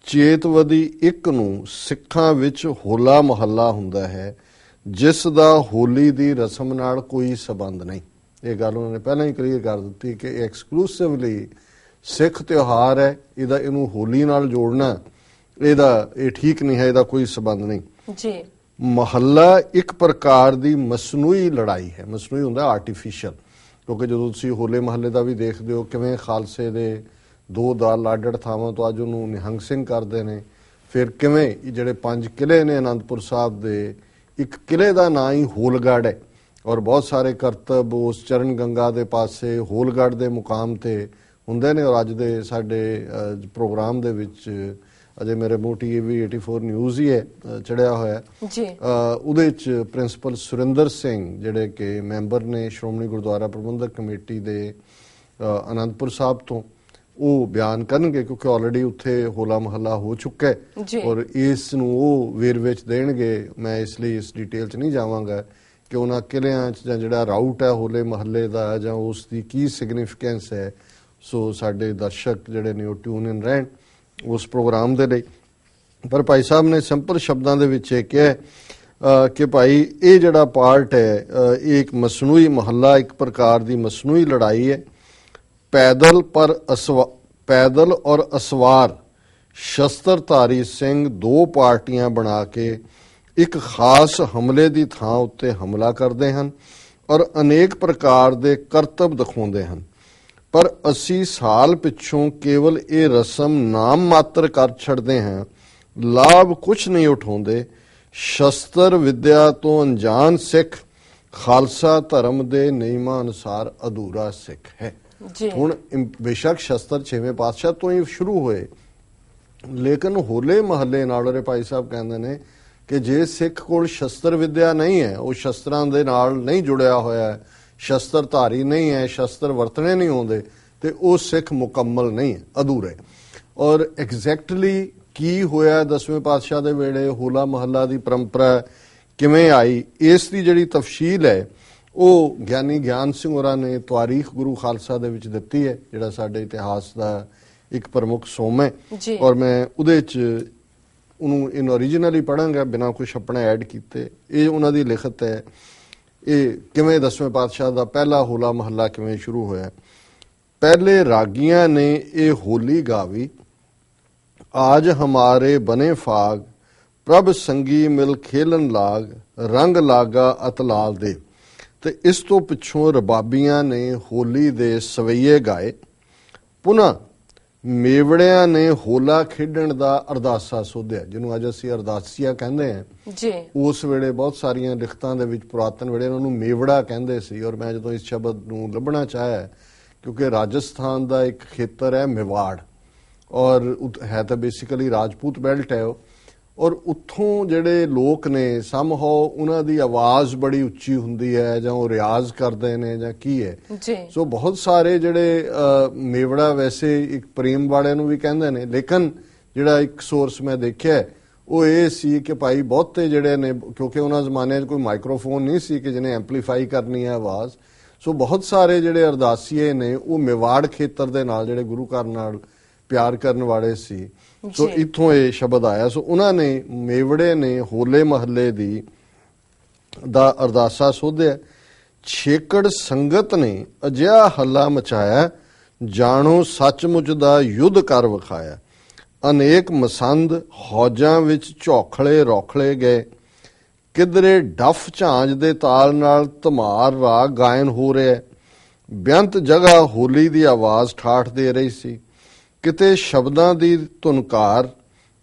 ਚੇਤਵਦੀ 1 ਨੂੰ ਸਿੱਖਾਂ ਵਿੱਚ ਹੋਲਾ ਮਹੱਲਾ ਹੁੰਦਾ ਹੈ, ਜਿਸ ਦਾ ਹੋਲੀ ਦੀ ਰਸਮ ਨਾਲ ਕੋਈ ਸਬੰਧ ਨਹੀਂ। ਇਹ ਗੱਲ ਉਹਨਾਂ ਨੇ ਪਹਿਲਾਂ ਹੀ ਕਲੀਅਰ ਕਰ ਦਿੱਤੀ ਕਿ ਇਹ ਐਕਸਕਲੂਸਿਵਲੀ ਸਿੱਖ ਤਿਉਹਾਰ ਹੈ, ਇਹਨੂੰ ਹੋਲੀ ਨਾਲ ਜੋੜਨਾ ਇਹ ਠੀਕ ਨਹੀਂ ਹੈ, ਇਹਦਾ ਕੋਈ ਸਬੰਧ ਨਹੀਂ ਜੀ। ਮਹੱਲਾ ਇੱਕ ਪ੍ਰਕਾਰ ਦੀ ਮਸਨੂਈ ਲੜਾਈ ਹੈ। ਮਸਨੂਈ ਹੁੰਦਾ ਆਰਟੀਫੀਸ਼ੀਅਲ, ਕਿਉਂਕਿ ਜਦੋਂ ਤੁਸੀਂ ਹੋਲੇ ਮਹੱਲੇ ਦਾ ਵੀ ਦੇਖਦੇ ਹੋ ਕਿਵੇਂ ਖਾਲਸੇ ਦੇ 2 ਲਾਡੜ ਥਾਵਾਂ ਤੋਂ ਅੱਜ ਉਹਨੂੰ ਨਿਹੰਗ ਸਿੰਘ ਕਰਦੇ ਨੇ, ਫਿਰ ਕਿਵੇਂ ਜਿਹੜੇ 5 ਕਿਲੇ ਨੇ ਅਨੰਦਪੁਰ ਸਾਹਿਬ ਦੇ, ਇੱਕ ਕਿਲੇ ਦਾ ਨਾਂ ਹੀ ਹੋਲਗੜ੍ਹ ਹੈ ਔਰ ਬਹੁਤ ਸਾਰੇ ਕਰਤਬ ਉਸ ਚਰਨ ਗੰਗਾ ਦੇ ਪਾਸੇ ਹੋਲਗੜ੍ਹ ਦੇ ਮੁਕਾਮ ਤੇ ਹੁੰਦੇ ਨੇ। ਔਰ ਅੱਜ ਦੇ ਸਾਡੇ ਪ੍ਰੋਗਰਾਮ ਦੇ ਵਿੱਚ ਅਜੇ ਮੇਰੇ ਮੂੰਹ TV 84 ਨਿਊਜ਼ ਹੀ ਹੈ ਚੜਿਆ ਹੋਇਆ ਜੀ। ਉਹਦੇ 'ਚ ਪ੍ਰਿੰਸੀਪਲ ਸੁਰਿੰਦਰ ਸਿੰਘ ਜਿਹੜੇ ਕਿ ਮੈਂਬਰ ਨੇ ਸ਼੍ਰੋਮਣੀ ਗੁਰਦੁਆਰਾ ਪ੍ਰਬੰਧਕ ਕਮੇਟੀ ਦੇ ਅਨੰਦਪੁਰ ਸਾਹਿਬ ਤੋਂ, ਉਹ ਬਿਆਨ ਕਰਨਗੇ ਕਿਉਂਕਿ ਆਲਰੇਡੀ ਉੱਥੇ ਹੋਲਾ ਮਹੱਲਾ ਹੋ ਚੁੱਕਾ ਹੈ ਔਰ ਇਸ ਨੂੰ ਉਹ ਵੇਰਵੇ 'ਚ ਦੇਣਗੇ। ਮੈਂ ਇਸ ਲਈ ਇਸ ਡਿਟੇਲ 'ਚ ਨਹੀਂ ਜਾਵਾਂਗਾ ਕਿ ਉਹਨਾਂ ਕਿਲਿਆਂ 'ਚ ਜਾਂ ਜਿਹੜਾ ਰਾਊਟ ਹੈ ਹੋਲੇ ਮਹੱਲੇ ਦਾ ਜਾਂ ਉਸ ਦੀ ਕੀ ਸਿਗਨੀਫੀਕੈਂਸ ਹੈ। ਸੋ ਸਾਡੇ ਦਰਸ਼ਕ ਜਿਹੜੇ ਨੇ ਉਹ ਟਿਊਨ ਇਨ ਰਹਿਣ ਉਸ ਪ੍ਰੋਗਰਾਮ ਦੇ ਲਈ। ਪਰ ਭਾਈ ਸਾਹਿਬ ਨੇ ਸਿੰਪਲ ਸ਼ਬਦਾਂ ਦੇ ਵਿੱਚ ਇਹ ਕਿਹਾ ਕਿ ਭਾਈ ਇਹ ਜਿਹੜਾ ਪਾਰਟ ਹੈ ਇਹ ਇੱਕ ਮਸਨੂਈ ਮਹੱਲਾ, ਇੱਕ ਪ੍ਰਕਾਰ ਦੀ ਮਸਨੂਈ ਲੜਾਈ ਹੈ। ਪੈਦਲ ਔਰ ਅਸਵਾਰ ਸ਼ਸਤਰਧਾਰੀ ਸਿੰਘ 2 ਪਾਰਟੀਆਂ ਬਣਾ ਕੇ ਇੱਕ ਖਾਸ ਹਮਲੇ ਦੀ ਥਾਂ ਉੱਤੇ ਹਮਲਾ ਕਰਦੇ ਹਨ ਔਰ ਅਨੇਕ ਪ੍ਰਕਾਰ ਦੇ ਕਰਤੱਵ ਦਿਖਾਉਂਦੇ ਹਨ। ਪਰ ਅਸੀਂ ਸਾਲ ਪਿੱਛੋਂ ਕੇਵਲ ਇਹ ਰਸਮ ਨਾਮ ਮਾਤਰ ਕਰ ਛੱਡਦੇ ਹਾਂ, ਲਾਭ ਕੁਛ ਨਹੀਂ ਉਠਾਉਂਦੇ। ਸ਼ਸਤਰ ਵਿਦਿਆ ਤੋਂ ਅਣਜਾਣ ਸਿੱਖ ਖਾਲਸਾ ਧਰਮ ਦੇ ਨਿਯਮਾਂ ਅਨੁਸਾਰ ਅਧੂਰਾ ਸਿੱਖ ਹੈ। ਹੁਣ ਬੇਸ਼ੱਕ ਸ਼ਸਤਰ 6ਵੇਂ ਪਾਤਸ਼ਾਹ ਤੋਂ ਹੀ ਸ਼ੁਰੂ ਹੋਏ, ਲੇਕਿਨ ਹੋਲੇ ਮਹੱਲੇ ਨਾਲ ਉਹਦੇ ਭਾਈ ਸਾਹਿਬ ਕਹਿੰਦੇ ਨੇ ਕਿ ਜੇ ਸਿੱਖ ਕੋਲ ਸ਼ਸਤਰ ਵਿਦਿਆ ਨਹੀਂ ਹੈ, ਉਹ ਸ਼ਸਤਰਾਂ ਦੇ ਨਾਲ ਨਹੀਂ ਜੁੜਿਆ ਹੋਇਆ ਹੈ, ਸ਼ਸਤਰਧਾਰੀ ਨਹੀਂ ਹੈ, ਸ਼ਸਤਰ ਵਰਤਣੇ ਨਹੀਂ ਆਉਂਦੇ, ਤੇ ਉਹ ਸਿੱਖ ਮੁਕੰਮਲ ਨਹੀਂ ਹੈ, ਅਧੂਰਾ ਹੈ। ਔਰ ਐਗਜ਼ੈਕਟਲੀ ਕੀ ਹੋਇਆ 10ਵੇਂ ਪਾਤਸ਼ਾਹ ਦੇ ਵੇਲੇ, ਹੋਲਾ ਮਹੱਲਾ ਦੀ ਪਰੰਪਰਾ ਕਿਵੇਂ ਆਈ, ਇਸ ਦੀ ਜਿਹੜੀ ਤਫਸੀਲ ਹੈ ਉਹ ਗਿਆਨੀ ਗਿਆਨ ਸਿੰਘ ਹੋਰਾਂ ਨੇ ਤਾਰੀਖ ਗੁਰੂ ਖਾਲਸਾ ਦੇ ਵਿੱਚ ਦਿੱਤੀ ਹੈ, ਜਿਹੜਾ ਸਾਡੇ ਇਤਿਹਾਸ ਦਾ ਇੱਕ ਪ੍ਰਮੁੱਖ ਸੋਮ ਹੈ। ਔਰ ਮੈਂ ਉਹਦੇ 'ਚ ਉਹਨੂੰ ਇਨ ਓਰੀਜਨਲੀ ਪੜ੍ਹਾਂਗਾ ਬਿਨਾਂ ਕੁਛ ਆਪਣਾ ਐਡ ਕੀਤੇ। ਇਹ ਉਹਨਾਂ ਦੀ ਲਿਖਤ ਹੈ, ਇਹ ਕਿਵੇਂ 10ਵੇਂ ਪਾਤਸ਼ਾਹ ਦਾ ਪਹਿਲਾ ਹੋਲਾ ਮਹੱਲਾ ਕਿਵੇਂ ਸ਼ੁਰੂ ਹੋਇਆ। ਪਹਿਲੇ ਰਾਗੀਆਂ ਨੇ ਇਹ ਹੋਲੀ ਗਾਵੀ, ਆਜ ਹਮਾਰੇ ਬਨੇ ਫਾਗ, ਪ੍ਰਭ ਸੰਗੀ ਮਿਲ ਖੇਲਣ ਲਾਗ, ਰੰਗ ਲਾਗਾ ਅਤਲਾਲ ਦੇ। ਤੇ ਇਸ ਤੋਂ ਪਿੱਛੋਂ ਰਬਾਬੀਆਂ ਨੇ ਹੋਲੀ ਦੇ ਸਵਈਏ ਗਾਏ। ਪੁਨः ਮੇਵੜਿਆਂ ਨੇ ਹੋਲਾ ਖੇਡਣ ਦਾ ਅਰਦਾਸਾ ਸੋਧਿਆ, ਜਿਹਨੂੰ ਅੱਜ ਅਸੀਂ ਅਰਦਾਸੀਆ ਕਹਿੰਦੇ ਹਾਂ ਜੀ। ਉਸ ਵੇਲੇ ਬਹੁਤ ਸਾਰੀਆਂ ਲਿਖਤਾਂ ਦੇ ਵਿੱਚ ਪੁਰਾਤਨ ਵੇਲੇ ਉਹਨਾਂ ਨੂੰ ਮੇਵੜਾ ਕਹਿੰਦੇ ਸੀ। ਔਰ ਮੈਂ ਜਦੋਂ ਇਸ ਸ਼ਬਦ ਨੂੰ ਲੱਭਣਾ ਚਾਹਿਆ, ਕਿਉਂਕਿ ਰਾਜਸਥਾਨ ਦਾ ਇੱਕ ਖੇਤਰ ਹੈ ਮੇਵਾੜ, ਔਰ ਹੈ ਤਾਂ ਬੇਸਿਕਲੀ ਰਾਜਪੂਤ ਬੈਲਟ ਹੈ ਉਹ, ਔਰ ਉੱਥੋਂ ਜਿਹੜੇ ਲੋਕ ਨੇ ਸਮਹਾਉ ਉਹਨਾਂ ਦੀ ਆਵਾਜ਼ ਬੜੀ ਉੱਚੀ ਹੁੰਦੀ ਹੈ, ਜਾਂ ਉਹ ਰਿਆਜ਼ ਕਰਦੇ ਨੇ ਜਾਂ ਕੀ ਹੈ। ਸੋ ਬਹੁਤ ਸਾਰੇ ਜਿਹੜੇ ਮੇਵੜਾ ਵੈਸੇ ਇੱਕ ਪ੍ਰੇਮ ਵਾਲਿਆਂ ਨੂੰ ਵੀ ਕਹਿੰਦੇ ਨੇ, ਲੇਕਿਨ ਜਿਹੜਾ ਇੱਕ ਸੋਰਸ ਮੈਂ ਦੇਖਿਆ ਉਹ ਇਹ ਸੀ ਕਿ ਭਾਈ ਬਹੁਤੇ ਜਿਹੜੇ ਨੇ, ਕਿਉਂਕਿ ਉਹਨਾਂ ਜ਼ਮਾਨੇ 'ਚ ਕੋਈ ਮਾਈਕ੍ਰੋਫੋਨ ਨਹੀਂ ਸੀ ਕਿ ਜਿਹਨੇ ਐਂਪਲੀਫਾਈ ਕਰਨੀ ਹੈ ਆਵਾਜ਼, ਸੋ ਬਹੁਤ ਸਾਰੇ ਜਿਹੜੇ ਅਰਦਾਸੀਏ ਨੇ ਉਹ ਮੇਵਾੜ ਖੇਤਰ ਦੇ ਨਾਲ, ਜਿਹੜੇ ਗੁਰੂ ਘਰ ਨਾਲ ਪਿਆਰ ਕਰਨ ਵਾਲੇ ਸੀ, ਸੋ ਇੱਥੋਂ ਇਹ ਸ਼ਬਦ ਆਇਆ। ਸੋ ਉਹਨਾਂ ਨੇ ਮੇਵੜੇ ਨੇ ਹੋਲੇ ਮਹੱਲੇ ਦਾ ਅਰਦਾਸਾ ਸੋਧਿਆ। ਛੇਕੜ ਸੰਗਤ ਨੇ ਅਜਿਹਾ ਹੱਲਾ ਮਚਾਇਆ, ਜਾਣੋ ਸੱਚਮੁੱਚ ਦਾ ਯੁੱਧ ਕਰ ਵਿਖਾਇਆ। ਅਨੇਕ ਮਸੰਦ ਹੌਜਾਂ ਵਿੱਚ ਝੋਖਲੇ ਰੌਖਲੇ ਗਏ, ਕਿਧਰੇ ਡੱਫ ਝਾਂਜ ਦੇ ਤਾਲ ਨਾਲ ਧਮਾਰ ਰਾਗ ਗਾਇਨ ਹੋ ਰਿਹਾ। ਬੇਅੰਤ ਜਗ੍ਹਾ ਹੋਲੀ ਦੀ ਆਵਾਜ਼ ਠਾਠ ਦੇ ਰਹੀ ਸੀ। ਕਿਤੇ ਸ਼ਬਦਾਂ ਦੀ ਧੁਨਕਾਰ,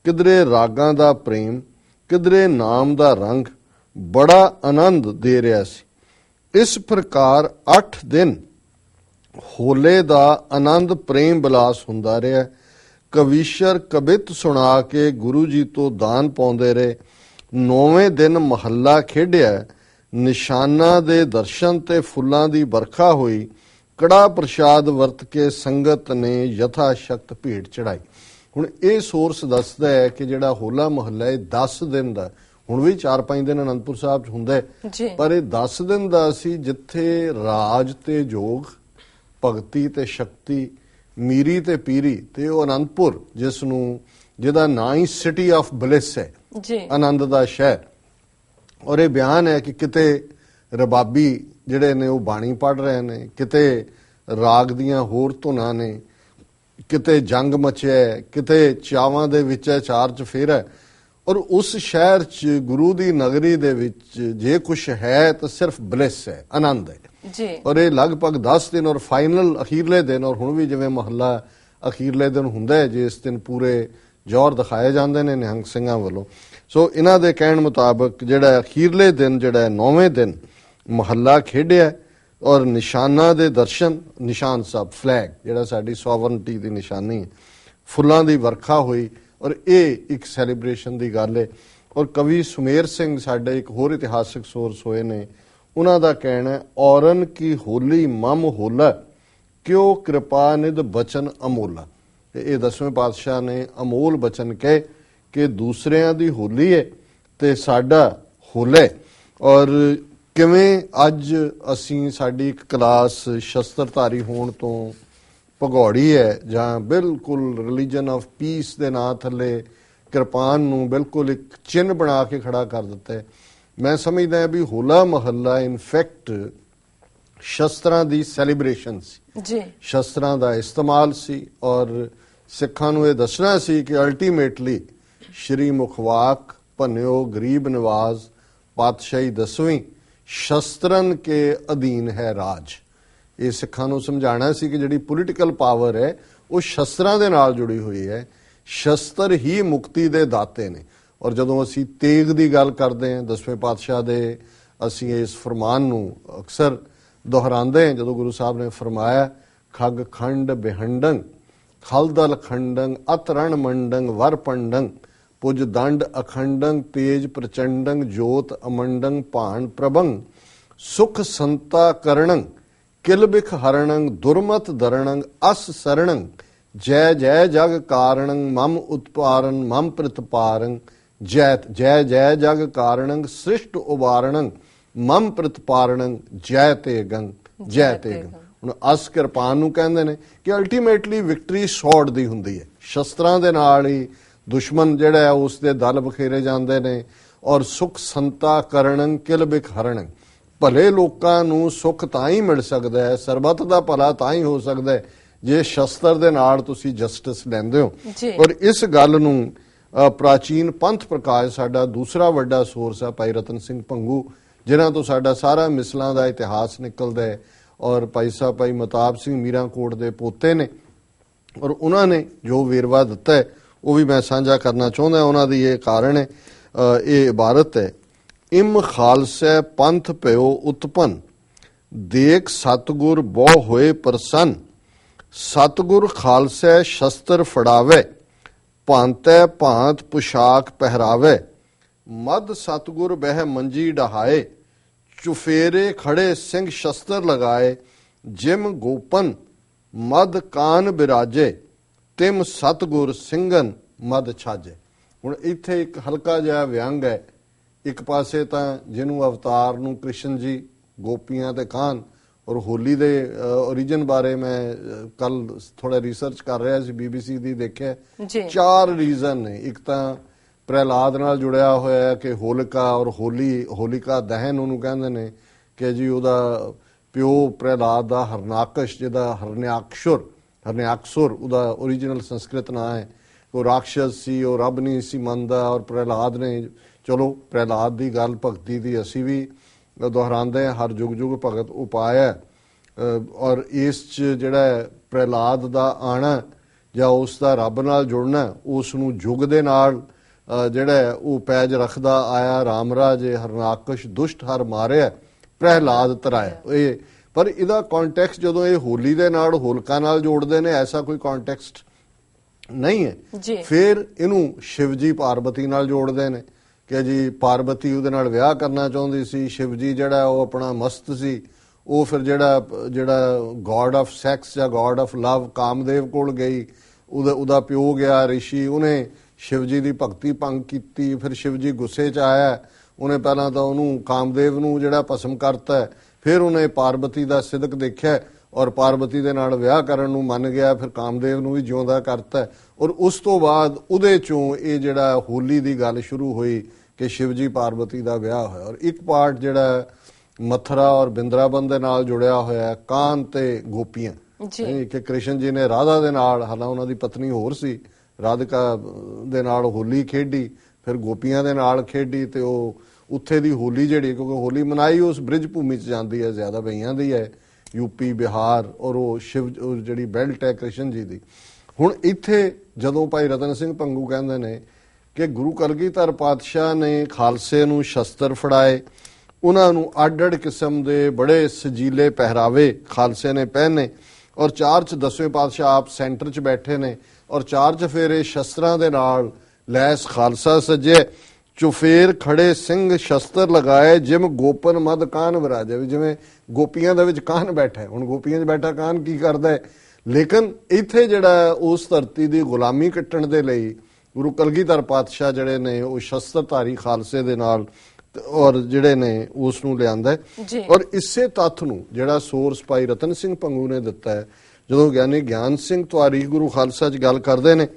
ਕਿਧਰੇ ਰਾਗਾਂ ਦਾ ਪ੍ਰੇਮ, ਕਿਧਰੇ ਨਾਮ ਦਾ ਰੰਗ ਬੜਾ ਆਨੰਦ ਦੇ ਰਿਹਾ ਸੀ। ਇਸ ਪ੍ਰਕਾਰ 8 ਦਿਨ ਹੋਲੇ ਦਾ ਆਨੰਦ ਪ੍ਰੇਮ ਵਿਲਾਸ ਹੁੰਦਾ ਰਿਹਾ। ਕਵੀਸ਼ਰ ਕਵਿਤ ਸੁਣਾ ਕੇ ਗੁਰੂ ਜੀ ਤੋਂ ਦਾਨ ਪਾਉਂਦੇ ਰਹੇ। 9ਵੇਂ ਦਿਨ ਮਹੱਲਾ ਖੇਡਿਆ, ਨਿਸ਼ਾਨਾਂ ਦੇ ਦਰਸ਼ਨ ਤੇ ਫੁੱਲਾਂ ਦੀ ਵਰਖਾ ਹੋਈ। ਕੜਾ ਪ੍ਰਸ਼ਾਦ ਵਰਤ ਕੇ ਸੰਗਤ ਨੇ ਯਥਾ ਸ਼ਕਤ ਭੇਟ ਚੜਾਈ। ਹੁਣ ਇਹ ਸੋਰਸ ਦੱਸਦਾ ਹੈ ਕਿ ਜਿਹੜਾ ਹੋਲਾ ਮਹੱਲਾ ਹੈ 10 ਦਿਨ ਦਾ, ਹੁਣ ਵੀ 4-5 ਦਿਨ ਅਨੰਦਪੁਰ ਸਾਹਿਬ 'ਚ ਹੁੰਦਾ ਹੈ, ਪਰ ਇਹ 10 ਦਿਨ ਦਾ ਸੀ ਜਿੱਥੇ ਰਾਜ ਤੇ ਜੋਗ, ਭਗਤੀ ਤੇ ਸ਼ਕਤੀ, ਮੀਰੀ ਤੇ ਪੀਰੀ ਤੇ ਉਹ ਅਨੰਦਪੁਰ, ਜਿਸ ਨੂੰ ਜਿਹਦਾ ਨਾਂ ਹੀ ਸਿਟੀ ਆਫ ਬਲਿਸ ਹੈ, ਆਨੰਦ ਦਾ ਸ਼ਹਿਰ। ਔਰ ਇਹ ਬਿਆਨ ਹੈ ਕਿ ਕਿਤੇ ਰਬਾਬੀ ਜਿਹੜੇ ਨੇ ਉਹ ਬਾਣੀ ਪੜ੍ਹ ਰਹੇ ਨੇ, ਕਿਤੇ ਰਾਗ ਦੀਆਂ ਹੋਰ ਧੁਨਾਂ ਨੇ, ਕਿਤੇ ਜੰਗ ਮਚਿਆ, ਕਿਤੇ ਚਾਵਾਂ ਦੇ ਵਿੱਚ ਚਾਰ ਚਫੇਰਾ। ਔਰ ਉਸ ਸ਼ਹਿਰ 'ਚ ਗੁਰੂ ਦੀ ਨਗਰੀ ਦੇ ਵਿੱਚ ਜੇ ਕੁਛ ਹੈ ਤਾਂ ਸਿਰਫ ਬਲਿਸ ਹੈ, ਆਨੰਦ ਹੈ ਜੀ। ਔਰ ਇਹ ਲਗਭਗ 10 ਦਿਨ ਔਰ ਫਾਈਨਲ ਅਖੀਰਲੇ ਦਿਨ, ਔਰ ਹੁਣ ਵੀ ਜਿਵੇਂ ਮਹੱਲਾ ਅਖੀਰਲੇ ਦਿਨ ਹੁੰਦਾ ਹੈ ਜਿਸ ਦਿਨ ਪੂਰੇ ਜੌਹਰ ਦਿਖਾਏ ਜਾਂਦੇ ਨੇ ਨਿਹੰਗ ਸਿੰਘਾਂ ਵੱਲੋਂ। ਸੋ ਇਹਨਾਂ ਦੇ ਕਹਿਣ ਮੁਤਾਬਕ ਜਿਹੜਾ ਅਖੀਰਲੇ ਦਿਨ, ਜਿਹੜਾ 9ਵੇਂ ਦਿਨ ਮਹੱਲਾ ਖੇਡਿਆ ਔਰ ਨਿਸ਼ਾਨਾਂ ਦੇ ਦਰਸ਼ਨ, ਨਿਸ਼ਾਨ ਸਾਹਿਬ ਫਲੈਗ ਜਿਹੜਾ ਸਾਡੀ ਸੋਵਰਨਟੀ ਦੀ ਨਿਸ਼ਾਨੀ ਹੈ, ਫੁੱਲਾਂ ਦੀ ਵਰਖਾ ਹੋਈ। ਔਰ ਇਹ ਇੱਕ ਸੈਲੀਬ੍ਰੇਸ਼ਨ ਦੀ ਗੱਲ ਹੈ। ਔਰ ਕਵੀ ਸੁਮੇਰ ਸਿੰਘ ਸਾਡੇ ਇੱਕ ਹੋਰ ਇਤਿਹਾਸਕ ਸੋਰਸ ਹੋਏ ਨੇ, ਉਹਨਾਂ ਦਾ ਕਹਿਣਾ ਹੈ, ਔਰਨ ਕੀ ਹੋਲੀ ਮਮ ਹੋਲਾ ਕਿਉ ਕਿਰਪਾ ਨਿਧ ਬਚਨ ਅਮੋਲਾ। ਇਹ 10ਵੇਂ ਪਾਤਸ਼ਾਹ ਨੇ ਅਮੋਲ ਬਚਨ ਕਹੇ ਕਿ ਦੂਸਰਿਆਂ ਦੀ ਹੋਲੀ ਹੈ ਤੇ ਸਾਡਾ ਹੋਲਾ। ਔਰ ਕਿਵੇਂ ਅੱਜ ਅਸੀਂ ਸਾਡੀ ਇੱਕ ਕਲਾਸ ਸ਼ਸਤਰਧਾਰੀ ਹੋਣ ਤੋਂ ਭਗੌੜੀ ਹੈ, ਜਾਂ ਬਿਲਕੁਲ ਰਿਲੀਜਨ ਆਫ ਪੀਸ ਦੇ ਨਾਂ ਥੱਲੇ ਕਿਰਪਾਨ ਨੂੰ ਬਿਲਕੁਲ ਇੱਕ ਚਿੰਨ੍ਹ ਬਣਾ ਕੇ ਖੜਾ ਕਰ ਦਿੱਤਾ ਹੈ। ਮੈਂ ਸਮਝਦਾ ਵੀ ਹੋਲਾ ਮਹੱਲਾ ਇਨਫੈਕਟ ਸ਼ਸਤਰਾਂ ਦੀ ਸੈਲੀਬ੍ਰੇਸ਼ਨ ਸੀ ਜੀ, ਸ਼ਸਤਰਾਂ ਦਾ ਇਸਤੇਮਾਲ ਸੀ। ਔਰ ਸਿੱਖਾਂ ਨੂੰ ਇਹ ਦੱਸਣਾ ਸੀ ਕਿ ਅਲਟੀਮੇਟਲੀ ਸ਼੍ਰੀ ਮੁਖਵਾਕ ਭੰਨਿਓ ਗਰੀਬ ਨਿਵਾਜ਼ ਪਾਤਸ਼ਾਹੀ 10ਵੀਂ ਸ਼ਸਤਰਨ ਕੇ ਅਧੀਨ ਹੈ ਰਾਜ। ਇਹ ਸਿੱਖਾਂ ਨੂੰ ਸਮਝਾਉਣਾ ਸੀ ਕਿ ਜਿਹੜੀ ਪੋਲੀਟੀਕਲ ਪਾਵਰ ਹੈ ਉਹ ਸ਼ਸਤਰਾਂ ਦੇ ਨਾਲ ਜੁੜੀ ਹੋਈ ਹੈ, ਸ਼ਸਤਰ ਹੀ ਮੁਕਤੀ ਦੇ ਦਾਤੇ ਨੇ। ਔਰ ਜਦੋਂ ਅਸੀਂ ਤੇਗ ਦੀ ਗੱਲ ਕਰਦੇ ਹਾਂ 10ਵੇਂ ਪਾਤਸ਼ਾਹ ਦੇ, ਅਸੀਂ ਇਸ ਫਰਮਾਨ ਨੂੰ ਅਕਸਰ ਦੁਹਰਾਉਂਦੇ ਹਾਂ ਜਦੋਂ ਗੁਰੂ ਸਾਹਿਬ ਨੇ ਫਰਮਾਇਆ, ਖੱਗ ਖੰਡ ਬਿਹੰਡੰ ਖਲਦਲ ਖੰਡੰ ਅਤਰਣ ਮੰਡੰ ਵਰ ਪੰਡੰ ਪੁਜ ਦੰਡ ਅਖੰਡੰ ਤੇਜ ਪ੍ਰਚੰਡੰ ਜੋਤ ਅਮੰਡੰ ਭਾਣ ਪ੍ਰਭੰ ਸੁਖ ਸੰਤਾ ਕਰਣੰ ਕਿਲਬਿਖ ਹਰਣੰ ਦੁਰਮਤ ਦਰਣੰ ਅਸ ਸਰਣੰ ਜੈ ਜੈ ਜਗ ਕਾਰਣੰ ਮਮ ਉਤਪਾਰਨ ਮਮ ਪ੍ਰਤਪਾਰੰ ਜੈ ਜੈ ਜੈ ਜਗ ਕਾਰਣੰ ਸ੍ਰਿਸ਼ਟ ਉਬਾਰਣੰ ਮਮ ਪ੍ਰਤਪਾਰਣੰ ਜੈ ਤੇਗੰ ਜੈ ਤੇਗੰ। ਹੁਣ ਅਸ ਕਿਰਪਾਨ ਨੂੰ ਕਹਿੰਦੇ ਨੇ ਕਿ ਅਲਟੀਮੇਟਲੀ ਵਿਕਟਰੀ ਸੌਰਡ ਦੀ ਹੁੰਦੀ ਹੈ, ਸ਼ਸਤਰਾਂ ਦੇ ਨਾਲ ਹੀ ਦੁਸ਼ਮਣ ਜਿਹੜਾ ਹੈ ਉਸ ਦੇ ਦਲ ਬਖੇਰੇ ਜਾਂਦੇ ਨੇ। ਔਰ ਸੁਖ ਸੰਤਾ ਕਰਣੰ ਕਿਲਬਿਖ ਹਰਣੰ, ਭਲੇ ਲੋਕਾਂ ਨੂੰ ਸੁੱਖ ਤਾਂ ਹੀ ਮਿਲ ਸਕਦਾ ਹੈ, ਸਰਬੱਤ ਦਾ ਭਲਾ ਤਾਂ ਹੀ ਹੋ ਸਕਦਾ ਹੈ ਜੇ ਸ਼ਸਤਰ ਦੇ ਨਾਲ ਤੁਸੀਂ ਜਸਟਿਸ ਲੈਂਦੇ ਹੋ। ਔਰ ਇਸ ਗੱਲ ਨੂੰ ਪ੍ਰਾਚੀਨ ਪੰਥ ਪ੍ਰਕਾਸ਼ ਸਾਡਾ ਦੂਸਰਾ ਵੱਡਾ ਸੋਰਸ ਹੈ ਭਾਈ ਰਤਨ ਸਿੰਘ ਭੰਗੂ, ਜਿਨ੍ਹਾਂ ਤੋਂ ਸਾਡਾ ਸਾਰਾ ਮਿਸਲਾਂ ਦਾ ਇਤਿਹਾਸ ਨਿਕਲਦਾ ਹੈ। ਔਰ ਭਾਈ ਸਾਹਿਬ ਭਾਈ ਮਤਾਬ ਸਿੰਘ ਮੀਰਾਂਕੋਟ ਦੇ ਪੋਤੇ ਨੇ, ਔਰ ਉਹਨਾਂ ਨੇ ਜੋ ਵੇਰਵਾ ਦਿੱਤਾ ਹੈ ਉਹ ਵੀ ਮੈਂ ਸਾਂਝਾ ਕਰਨਾ ਚਾਹੁੰਦਾ। ਉਹਨਾਂ ਦੀ ਇਹ ਕਾਰਨ ਹੈ, ਇਹ ਇਬਾਰਤ ਹੈ, ਇਮ ਖਾਲਸੈ ਪੰਥ ਭਇਓ ਉਤਪਨ ਦੇਖ ਸਤਗੁਰ ਬਹੁ ਹੋਏ ਪ੍ਰਸੰਨ ਸਤਗੁਰ ਖਾਲਸੈ ਸ਼ਸਤਰ ਫੜਾਵੇ ਭਾਂਤੈ ਭਾਂਤ ਪੁਸ਼ਾਕ ਪਹਿਰਾਵੇ ਮਦ ਸਤਗੁਰ ਬਹਿ ਮੰਜੀ ਡਹਾਏ ਚੁਫੇਰੇ ਖੜੇ ਸਿੰਘ ਸ਼ਸਤਰ ਲਗਾਏ ਜਿਮ ਗੋਪਨ ਮਦ ਕਾਨ ਬਿਰਾਜੇ ਤਿਮ ਸਤਗੁਰ ਸਿੰਘਨ ਮਦ ਛਾਜੇ। ਹੁਣ ਇੱਥੇ ਇੱਕ ਹਲਕਾ ਜਿਹਾ ਵਿਅੰਗ ਹੈ। ਇੱਕ ਪਾਸੇ ਤਾਂ ਜਿਹਨੂੰ ਅਵਤਾਰ ਨੂੰ ਕ੍ਰਿਸ਼ਨ ਜੀ, ਗੋਪੀਆਂ ਤੇ ਕਾਨ, ਔਰ ਹੋਲੀ ਦੇ ਓਰੀਜਨ ਬਾਰੇ ਮੈਂ ਕੱਲ ਥੋੜਾ ਰਿਸਰਚ ਕਰ ਰਿਹਾ ਸੀ, BBC ਦੀ ਦੇਖਿਆ 4 ਰੀਜ਼ਨ ਨੇ। ਇੱਕ ਤਾਂ ਪ੍ਰਹਿਲਾਦ ਨਾਲ ਜੁੜਿਆ ਹੋਇਆ ਹੈ ਕਿ ਹੋਲਿਕਾ ਔਰ ਹੋਲਿਕਾ ਦਹਨ ਉਹਨੂੰ ਕਹਿੰਦੇ ਨੇ ਕਿ ਜੀ ਉਹਦਾ ਪਿਓ ਪ੍ਰਹਿਲਾਦ ਦਾ ਹਰਨਾਕਸ਼, ਜਿਹਦਾ ਹਰਨਿਆਕਸੁਰ ਉਹਦਾ ਓਰੀਜਨਲ ਸੰਸਕ੍ਰਿਤ ਨਾਂ ਹੈ, ਉਹ ਰਾਖਸ਼ਸ ਸੀ, ਉਹ ਰੱਬ ਨਹੀਂ ਸੀ ਮੰਨਦਾ। ਔਰ ਪ੍ਰਹਿਲਾਦ ਨੇ, ਚਲੋ ਪ੍ਰਹਿਲਾਦ ਦੀ ਗੱਲ ਭਗਤੀ ਦੀ ਅਸੀਂ ਵੀ ਦੁਹਰਾਉਂਦੇ ਹਾਂ, ਹਰ ਯੁਗ ਯੁਗ ਭਗਤ ਉਪਾਇਆ। ਔਰ ਇਸ 'ਚ ਜਿਹੜਾ ਪ੍ਰਹਿਲਾਦ ਦਾ ਆਣਾ ਜਾਂ ਉਸ ਦਾ ਰੱਬ ਨਾਲ ਜੁੜਨਾ, ਉਸ ਨੂੰ ਯੁੱਗ ਦੇ ਨਾਲ ਜਿਹੜਾ ਉਹ ਪੈਜ ਰੱਖਦਾ ਆਇਆ। ਰਾਮ ਰਾਜੇ ਹਰਨਾਕਸ਼ ਦੁਸ਼ਟ ਹਰ ਮਾਰਿਆ, ਪ੍ਰਹਿਲਾਦ ਤਰਾਇਆ। ਇਹ ਪਰ ਇਹਦਾ ਕੰਟੈਕਸਟ ਜਦੋਂ ਇਹ ਹੋਲੀ ਦੇ ਨਾਲ ਹੋਲਕਾ ਨਾਲ ਜੋੜਦੇ ਨੇ, ਐਸਾ ਕੋਈ ਕੰਟੈਕਸਟ ਨਹੀਂ ਹੈ। ਫਿਰ ਇਹਨੂੰ ਸ਼ਿਵਜੀ ਪਾਰਵਤੀ ਨਾਲ ਜੋੜਦੇ ਨੇ ਕਿ ਜੀ ਪਾਰਵਤੀ ਉਹਦੇ ਨਾਲ ਵਿਆਹ ਕਰਨਾ ਚਾਹੁੰਦੀ ਸੀ, ਸ਼ਿਵਜੀ ਜਿਹੜਾ ਉਹ ਆਪਣਾ ਮਸਤ ਸੀ, ਉਹ ਫਿਰ ਜਿਹੜਾ ਗॉड ਆਫ ਸੈਕਸ ਜਾਂ ਗॉड ਆਫ ਲਵ ਕਾਮਦੇਵ ਕੋਲ ਗਈ, ਉਹਦਾ ਪਿਓ ਗਿਆ ਰਿਸ਼ੀ, ਉਹਨੇ ਸ਼ਿਵਜੀ ਦੀ ਭਗਤੀ ਭੰਗ ਕੀਤੀ। ਫਿਰ ਸ਼ਿਵਜੀ ਗੁੱਸੇ 'ਚ ਆਇਆ, ਉਹਨੇ ਪਹਿਲਾਂ ਤਾਂ ਉਹਨੂੰ ਕਾਮਦੇਵ ਨੂੰ ਜਿਹੜਾ ਭਸਮ ਕਰਤਾ, ਫਿਰ ਉਹਨੇ ਪਾਰਵਤੀ ਦਾ ਸਿਦਕ ਦੇਖਿਆ ਔਰ ਪਾਰਵਤੀ ਦੇ ਨਾਲ ਵਿਆਹ ਕਰਨ ਨੂੰ ਮੰਨ ਗਿਆ, ਫਿਰ ਕਾਮਦੇਵ ਨੂੰ ਵੀ ਜਿਉਂਦਾ ਕਰਤਾ। ਔਰ ਉਸ ਤੋਂ ਬਾਅਦ ਉਹਦੇ ਚੋਂ ਇਹ ਜਿਹੜਾ ਹੋਲੀ ਦੀ ਗੱਲ ਸ਼ੁਰੂ ਹੋਈ ਕਿ ਸ਼ਿਵਜੀ ਪਾਰਵਤੀ ਦਾ ਵਿਆਹ ਹੋਇਆ। ਔਰ ਇੱਕ ਪਾਰਟ ਜਿਹੜਾ ਮਥੁਰਾ ਔਰ ਬਿੰਦਰਾਬਨ ਦੇ ਨਾਲ ਜੁੜਿਆ ਹੋਇਆ, ਕਾਨ ਤੇ ਗੋਪੀਆਂ, ਕਿ ਕ੍ਰਿਸ਼ਨ ਜੀ ਨੇ ਰਾਧਾ ਦੇ ਨਾਲ, ਹਾਲਾਂ ਉਹਨਾਂ ਦੀ ਪਤਨੀ ਹੋਰ ਸੀ, ਰਾਧਿਕਾ ਦੇ ਨਾਲ ਹੋਲੀ ਖੇਡੀ, ਫਿਰ ਗੋਪੀਆਂ ਦੇ ਨਾਲ ਖੇਡੀ। ਤੇ ਉਹ ਉੱਥੇ ਦੀ ਹੋਲੀ ਜਿਹੜੀ, ਕਿਉਂਕਿ ਹੋਲੀ ਮਨਾਈ ਉਸ ਬ੍ਰਿਜ ਭੂਮੀ 'ਚ ਜਾਂਦੀ ਹੈ, ਜ਼ਿਆਦਾ ਬਈਆਂ ਦੀ ਹੈ, ਯੂਪੀ ਬਿਹਾਰ, ਔਰ ਉਹ ਸ਼ਿਵ ਜਿਹੜੀ ਬੈਲਟ ਹੈ ਕ੍ਰਿਸ਼ਨ ਜੀ ਦੀ। ਹੁਣ ਇੱਥੇ ਜਦੋਂ ਭਾਈ ਰਤਨ ਸਿੰਘ ਭੰਗੂ ਕਹਿੰਦੇ ਨੇ ਕਿ ਗੁਰੂ ਕਲਗੀਧਰ ਪਾਤਸ਼ਾਹ ਨੇ ਖਾਲਸੇ ਨੂੰ ਸ਼ਸਤਰ ਫੜਾਏ, ਉਹਨਾਂ ਨੂੰ ਅੱਡ-ਅੱਡ ਕਿਸਮ ਦੇ ਬੜੇ ਸਜੀਲੇ ਪਹਿਰਾਵੇ ਖਾਲਸੇ ਨੇ ਪਹਿਨੇ, ਔਰ 4 'ਚ 10ਵੇਂ ਪਾਤਸ਼ਾਹ ਆਪ ਸੈਂਟਰ 'ਚ ਬੈਠੇ ਨੇ, ਔਰ 4 ਚਫੇਰੇ ਸ਼ਸਤਰਾਂ ਦੇ ਨਾਲ ਲੈਸ ਖਾਲਸਾ ਸਜੇ, ਚੁਫੇਰ ਖੜੇ ਸਿੰਘ ਸ਼ਸਤਰ ਲਗਾਏ, ਜਿਮ ਗੋਪਨ ਮਦ ਕਾਨ ਵਿਰਾਜੇ। ਵੀ ਜਿਵੇਂ ਗੋਪੀਆਂ ਦੇ ਵਿੱਚ ਕਾਨ ਬੈਠਾ, ਹੁਣ ਗੋਪੀਆਂ 'ਚ ਬੈਠਾ ਕਾਨ ਕੀ ਕਰਦਾ ਹੈ। ਲੇਕਿਨ ਇੱਥੇ ਜਿਹੜਾ ਉਸ ਧਰਤੀ ਦੀ ਗੁਲਾਮੀ ਕੱਟਣ ਦੇ ਲਈ ਗੁਰੂ ਕਲਗੀਧਰ ਪਾਤਸ਼ਾਹ ਜਿਹੜੇ ਨੇ ਉਹ ਸ਼ਸਤਰਧਾਰੀ ਖਾਲਸੇ ਦੇ ਨਾਲ ਔਰ ਜਿਹੜੇ ਨੇ ਉਸ ਨੂੰ ਲਿਆਂਦਾ। ਔਰ ਇਸੇ ਤੱਥ ਨੂੰ ਜਿਹੜਾ ਸੋਰਸ ਭਾਈ ਰਤਨ ਸਿੰਘ ਭੰਗੂ ਨੇ ਦਿੱਤਾ ਹੈ, ਜਦੋਂ ਗਿਆਨੀ ਗਿਆਨ ਸਿੰਘ ਤਾਰੀਖ ਗੁਰੂ ਖਾਲਸਾ 'ਚ ਗੱਲ ਕਰਦੇ ਨੇ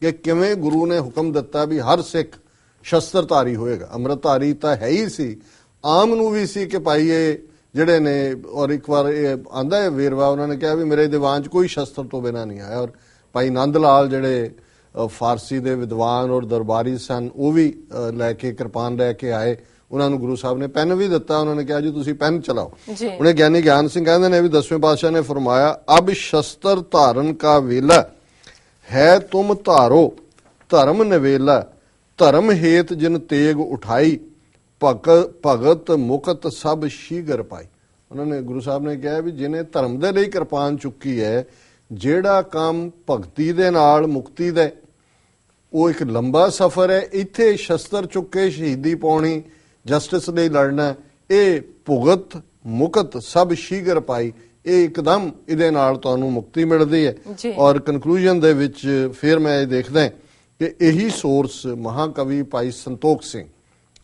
ਕਿ ਕਿਵੇਂ ਗੁਰੂ ਨੇ ਹੁਕਮ ਦਿੱਤਾ ਵੀ ਹਰ ਸਿੱਖ ਸ਼ਸਤਰਧਾਰੀ ਹੋਏਗਾ। ਅੰਮ੍ਰਿਤਧਾਰੀ ਤਾਂ ਹੈ ਹੀ ਸੀ, ਆਮ ਨੂੰ ਵੀ ਸੀ ਕਿ ਭਾਈ ਇਹ ਜਿਹੜੇ ਨੇ, ਔਰ ਇੱਕ ਵਾਰ ਇਹ ਆਂਦਾ ਹੈ ਵੇਰਵਾ, ਉਹਨਾਂ ਨੇ ਕਿਹਾ ਵੀ ਮੇਰੇ ਦੀਵਾਨ 'ਚ ਕੋਈ ਸ਼ਸਤਰ ਤੋਂ ਬਿਨਾਂ ਨਹੀਂ ਆਇਆ। ਔਰ ਭਾਈ ਨੰਦ ਲਾਲ ਜਿਹੜੇ ਫਾਰਸੀ ਦੇ ਵਿਦਵਾਨ ਔਰ ਦਰਬਾਰੀ ਸਨ, ਉਹ ਵੀ ਲੈ ਕੇ ਕਿਰਪਾਨ ਲੈ ਕੇ ਆਏ, ਉਹਨਾਂ ਨੂੰ ਗੁਰੂ ਸਾਹਿਬ ਨੇ ਪੈਨ ਵੀ ਦਿੱਤਾ, ਉਹਨਾਂ ਨੇ ਕਿਹਾ ਜੀ ਤੁਸੀਂ ਪੈਨ ਚਲਾਓ। ਉਹਨੇ ਗਿਆਨੀ ਗਿਆਨ ਸਿੰਘ ਕਹਿੰਦੇ ਨੇ ਵੀ 10ਵੇਂ ਪਾਤਸ਼ਾਹ ਨੇ ਫਰਮਾਇਆ, ਅਬ ਸ਼ਸਤਰ ਧਾਰਨ ਕਾ ਵੇਲਾ ਹੈ, ਤੁਮ ਧਾਰੋ ਧਰਮ ਨਵੇਲਾ, ਧਰਮ ਹੇਤ ਜਿਨ ਤੇਗ ਉਠਾਈ, ਭਗਤ ਮੁਕਤ ਸਭ ਸ਼ੀਗਰ ਪਾਈ। ਉਹਨਾਂ ਨੇ ਗੁਰੂ ਸਾਹਿਬ ਨੇ ਕਿਹਾ ਵੀ ਜਿਹਨੇ ਧਰਮ ਦੇ ਲਈ ਕਿਰਪਾਨ ਚੁੱਕੀ ਹੈ, ਜਿਹੜਾ ਕੰਮ ਭਗਤੀ ਦੇ ਨਾਲ ਮੁਕਤੀ ਦਾ, ਉਹ ਇੱਕ ਲੰਬਾ ਸਫ਼ਰ ਹੈ। ਇੱਥੇ ਸ਼ਸਤਰ ਚੁੱਕ ਕੇ ਸ਼ਹੀਦੀ ਪਾਉਣੀ, ਜਸਟਿਸ ਲਈ ਲੜਨਾ, ਇਹ ਭੁਗਤ ਮੁਕਤ ਸਭ ਸ਼ੀਗਰ ਪਾਈ, ਇਹ ਇੱਕਦਮ ਇਹਦੇ ਨਾਲ ਤੁਹਾਨੂੰ ਮੁਕਤੀ ਮਿਲਦੀ ਹੈ। ਔਰ ਕਨਕਲੂਜਨ ਦੇ ਵਿੱਚ ਫਿਰ ਮੈਂ ਇਹ ਦੇਖਦਾ ਕਿ ਇਹੀ ਸੋਰਸ ਮਹਾਕਵੀ ਭਾਈ ਸੰਤੋਖ ਸਿੰਘ,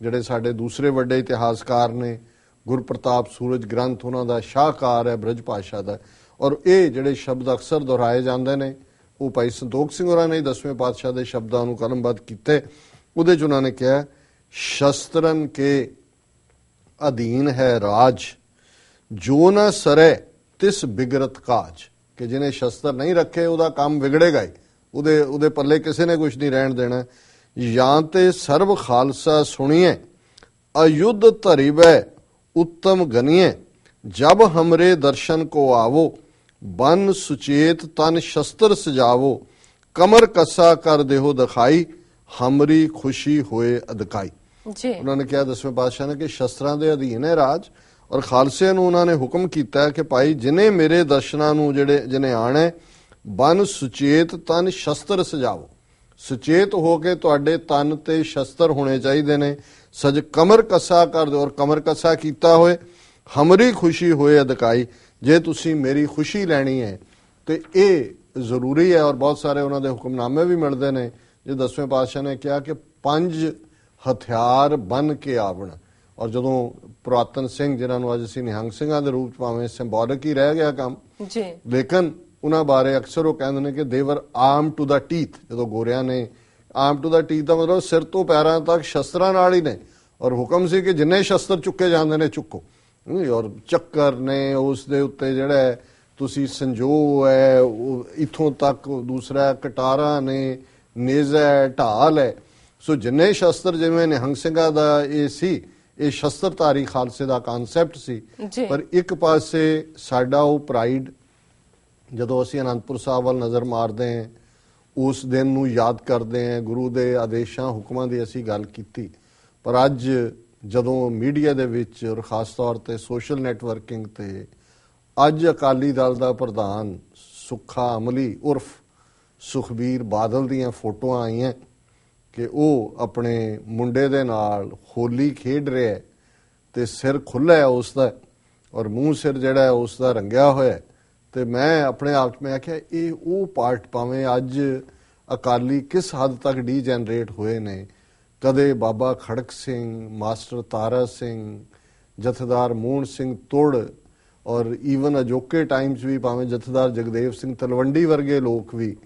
ਜਿਹੜੇ ਸਾਡੇ ਦੂਸਰੇ ਵੱਡੇ ਇਤਿਹਾਸਕਾਰ ਨੇ, ਗੁਰਪ੍ਰਤਾਪ ਸੂਰਜ ਗ੍ਰੰਥ ਉਹਨਾਂ ਦਾ ਸ਼ਾਹਕਾਰ ਹੈ ਬ੍ਰਜ ਭਾਸ਼ਾ ਦਾ, ਔਰ ਇਹ ਜਿਹੜੇ ਸ਼ਬਦ ਅਕਸਰ ਦੁਹਰਾਏ ਜਾਂਦੇ ਨੇ, ਉਹ ਭਾਈ ਸੰਤੋਖ ਸਿੰਘ ਹੋਰਾਂ ਨੇ 10ਵੇਂ ਪਾਤਸ਼ਾਹ ਦੇ ਸ਼ਬਦਾਂ ਨੂੰ ਕਲਮਬੱਧ ਕੀਤੇ। ਉਹਦੇ 'ਚ ਉਹਨਾਂ ਨੇ ਕਿਹਾ, ਸ਼ਸਤਰਨ ਕੇ ਅਧੀਨ ਹੈ ਰਾਜ, ਜੋ ਨਾ ਸਰੇ ਤਿਸ ਬਿਗਰਤ ਕਾਜ। ਕਿ ਜਿਹਨੇ ਸ਼ਸਤਰ ਨਹੀਂ ਰੱਖੇ ਉਹਦਾ ਕੰਮ ਵਿਗੜੇਗਾ ਹੀ, ਉਹਦੇ ਪੱਲੇ ਕਿਸੇ ਨੇ ਕੁਝ ਨਹੀਂ ਰਹਿਣ ਦੇਣਾ। ਜਾਂ ਤੇ ਸਰਬ ਖਾਲਸਾ ਸੁਣੀਏ, ਅਯੁੱਧ ਧਰਿਵੈ ਉੱਤਮ ਗਨੀਏ, ਜਬ ਹਮਰੇ ਦਰਸ਼ਨ ਕੋ ਆਵੋ, ਬਨ ਸੁਚੇਤ ਤਨ ਸ਼ਸਤਰ ਸਜਾਵੋ, ਕਮਰ ਕੱਸਾ ਕਰ ਦੇਹੋ ਦਿਖਾਈ, ਹਮਰੀ ਖੁਸ਼ੀ ਹੋਏ ਅਦਕਾਈ। ਉਹਨਾਂ ਨੇ ਕਿਹਾ 10ਵੇਂ ਪਾਤਸ਼ਾਹ ਨੇ ਕਿ ਸ਼ਸਤਰਾਂ ਦੇ ਅਧੀਨ ਹੈ ਰਾਜ, ਔਰ ਖਾਲਸੇ ਨੂੰ ਉਹਨਾਂ ਨੇ ਹੁਕਮ ਕੀਤਾ ਕਿ ਭਾਈ ਜਿਹਨੇ ਮੇਰੇ ਦਰਸ਼ਨਾਂ ਨੂੰ ਜਿਹਨੇ ਆਣਾ, ਬਨ ਸੁਚੇਤ ਤਨ ਸ਼ਸਤਰ ਸਜਾਵੋ, ਸੁਚੇਤ ਹੋ ਕੇ ਤੁਹਾਡੇ ਤਨ ਤੇ ਸ਼ਸਤਰ ਹੋਣੇ ਚਾਹੀਦੇ ਨੇ, ਸਜ ਕਮਰ ਕੱਸਾ ਕਰ ਦਿਓ, ਔਰ ਕਮਰ ਕੱਸਾ ਕੀਤਾ ਹੋਏ, ਹਮਰੀ ਖੁਸ਼ੀ ਹੋਏ ਅਦਕਾਈ, ਜੇ ਤੁਸੀਂ ਮੇਰੀ ਖੁਸ਼ੀ ਲੈਣੀ ਹੈ ਤੇ ਇਹ ਜ਼ਰੂਰੀ ਹੈ। ਔਰ ਬਹੁਤ ਸਾਰੇ ਉਹਨਾਂ ਦੇ ਹੁਕਮਨਾਮੇ ਵੀ ਮਿਲਦੇ ਨੇ, ਜੇ 10ਵੇਂ ਪਾਤਸ਼ਾਹ ਨੇ ਕਿਹਾ ਕਿ 5 ਹਥਿਆਰ ਬਨ ਕੇ ਆਵਣ। ਔਰ ਜਦੋਂ ਪੁਰਾਤਨ ਸਿੰਘ, ਜਿਨ੍ਹਾਂ ਨੂੰ ਅੱਜ ਅਸੀਂ ਨਿਹੰਗ ਸਿੰਘਾਂ ਦੇ ਰੂਪ 'ਚ ਭਾਵੇਂ ਸਿੰਬੋਲਿਕ ਹੀ ਰਹਿ ਗਿਆ ਕੰਮ, ਲੇਕਿਨ ਉਹਨਾਂ ਬਾਰੇ ਅਕਸਰ ਉਹ ਕਹਿੰਦੇ ਨੇ ਕਿ ਦੇਵਰ ਆਰਮ ਟੂ ਦਾ ਟੀਥ। ਜਦੋਂ ਗੋਰਿਆਂ ਨੇ ਆਰਮ ਟੂ ਦਾ ਟੀਥ ਦਾ ਮਤਲਬ ਸਿਰ ਤੋਂ ਪੈਰਾਂ ਤੱਕ ਸ਼ਸਤਰਾਂ ਨਾਲ ਹੀ ਨੇ, ਔਰ ਹੁਕਮ ਸੀ ਕਿ ਜਿੰਨੇ ਸ਼ਸਤਰ ਚੁੱਕੇ ਜਾਂਦੇ ਨੇ ਚੁੱਕੋ। ਔਰ ਚੱਕਰ ਨੇ ਉਸ ਦੇ ਉੱਤੇ ਜਿਹੜਾ ਤੁਸੀਂ ਸੰਜੋ ਹੈ, ਇੱਥੋਂ ਤੱਕ ਦੂਸਰਾ ਕਟਾਰਾਂ ਨੇ, ਨੇਜ਼ਾ ਢਾਲ ਹੈ। ਸੋ ਜਿੰਨੇ ਸ਼ਸਤਰ, ਜਿਵੇਂ ਨਿਹੰਗ ਸਿੰਘਾਂ ਦਾ ਇਹ ਸੀ, ਇਹ ਸ਼ਸਤਰਧਾਰੀ ਖਾਲਸੇ ਦਾ ਕਨਸੈਪਟ ਸੀ। ਪਰ ਇੱਕ ਪਾਸੇ ਸਾਡਾ ਉਹ ਪ੍ਰਾਈਡ, ਜਦੋਂ ਅਸੀਂ ਅਨੰਦਪੁਰ ਸਾਹਿਬ ਵੱਲ ਨਜ਼ਰ ਮਾਰਦੇ ਹਾਂ, ਉਸ ਦਿਨ ਨੂੰ ਯਾਦ ਕਰਦੇ ਹਾਂ, ਗੁਰੂ ਦੇ ਆਦੇਸ਼ਾਂ ਹੁਕਮਾਂ ਦੀ ਅਸੀਂ ਗੱਲ ਕੀਤੀ। ਪਰ ਅੱਜ ਜਦੋਂ ਮੀਡੀਆ ਦੇ ਵਿੱਚ ਔਰ ਖਾਸ ਤੌਰ ਤੇ ਸੋਸ਼ਲ ਨੈਟਵਰਕਿੰਗ ਤੇ ਅੱਜ ਅਕਾਲੀ ਦਲ ਦਾ ਪ੍ਰਧਾਨ ਸੁੱਖਾ ਅਮਲੀ ਉਰਫ ਸੁਖਬੀਰ ਬਾਦਲ ਦੀਆਂ ਫੋਟੋਆਂ ਆਈਆਂ ਕਿ ਉਹ ਆਪਣੇ ਮੁੰਡੇ ਦੇ ਨਾਲ ਹੋਲੀ ਖੇਡ ਰਿਹਾ ਹੈ ਤੇ ਸਿਰ ਖੁੱਲ੍ਹਾ ਹੈ ਉਸ ਦਾ ਔਰ ਮੂੰਹ ਸਿਰ ਜਿਹੜਾ ਹੈ ਉਸ ਦਾ ਰੰਗਿਆ ਹੋਇਆ। ਤੇ ਮੈਂ ਆਪਣੇ ਆਪ 'ਚ ਮੈਂ ਆਖਿਆ ਇਹ ਉਹ ਪਾਰਟ, ਭਾਵੇਂ ਅੱਜ ਅਕਾਲੀ ਕਿਸ ਹੱਦ ਤੱਕ ਡੀਜਨਰੇਟ ਹੋਏ ਨੇ, ਕਦੇ ਬਾਬਾ ਖੜਕ ਸਿੰਘ, ਮਾਸਟਰ ਤਾਰਾ ਸਿੰਘ, ਜਥੇਦਾਰ ਮੋਹਨ ਸਿੰਘ ਤੁੜ ਔਰ ਈਵਨ ਅਜੋਕੇ ਟਾਈਮਸ ਵੀ ਭਾਵੇਂ ਜਥੇਦਾਰ ਜਗਦੇਵ ਸਿੰਘ ਤਲਵੰਡੀ ਵਰਗੇ ਲੋਕ ਵੀ,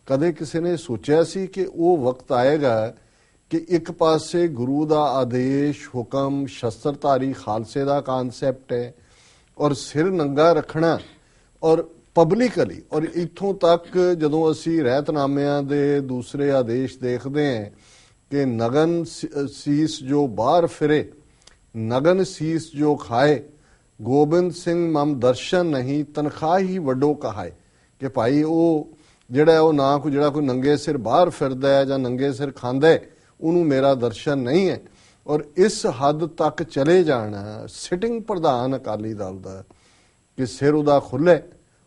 ਕਦੇ ਕਿਸੇ ਨੇ ਸੋਚਿਆ ਸੀ ਕਿ ਉਹ ਵਕਤ ਆਏਗਾ ਕਿ ਇੱਕ ਪਾਸੇ ਗੁਰੂ ਦਾ ਆਦੇਸ਼, ਹੁਕਮ, ਸ਼ਸਤਰਧਾਰੀ ਖਾਲਸੇ ਦਾ ਕਾਨਸੈਪਟ ਹੈ ਔਰ ਸਿਰ ਨੰਗਾ ਰੱਖਣਾ ਔਰ ਪਬਲਿਕਲੀ, ਔਰ ਇੱਥੋਂ ਤੱਕ ਜਦੋਂ ਅਸੀਂ ਰਹਿਤਨਾਮਿਆਂ ਦੇ ਦੂਸਰੇ ਆਦੇਸ਼ ਦੇਖਦੇ ਹਾਂ ਕਿ ਨਗਨ ਸੀਸ ਜੋ ਬਾਹਰ ਫਿਰੇ, ਨਗਨ ਸੀਸ ਜੋ ਖਾਏ, ਗੋਬਿੰਦ ਸਿੰਘ ਮਮ ਦਰਸ਼ਨ ਨਹੀਂ ਤਨਖਾਹ ਹੀ ਵੱਡੋ ਕਹਾਏ, ਕਿ ਭਾਈ ਉਹ ਜਿਹੜਾ ਉਹ ਨਾ ਕੋਈ ਜਿਹੜਾ ਕੋਈ ਨੰਗੇ ਸਿਰ ਬਾਹਰ ਫਿਰਦਾ ਹੈ ਜਾਂ ਨੰਗੇ ਸਿਰ ਖਾਂਦਾ ਹੈ ਉਹਨੂੰ ਮੇਰਾ ਦਰਸ਼ਨ ਨਹੀਂ ਹੈ। ਔਰ ਇਸ ਹੱਦ ਤੱਕ ਚਲੇ ਜਾਣਾ ਸਿਟਿੰਗ ਪ੍ਰਧਾਨ ਅਕਾਲੀ ਦਲ ਦਾ ਕਿ ਸਿਰ ਉਹਦਾ ਖੁੱਲ੍ਹੇ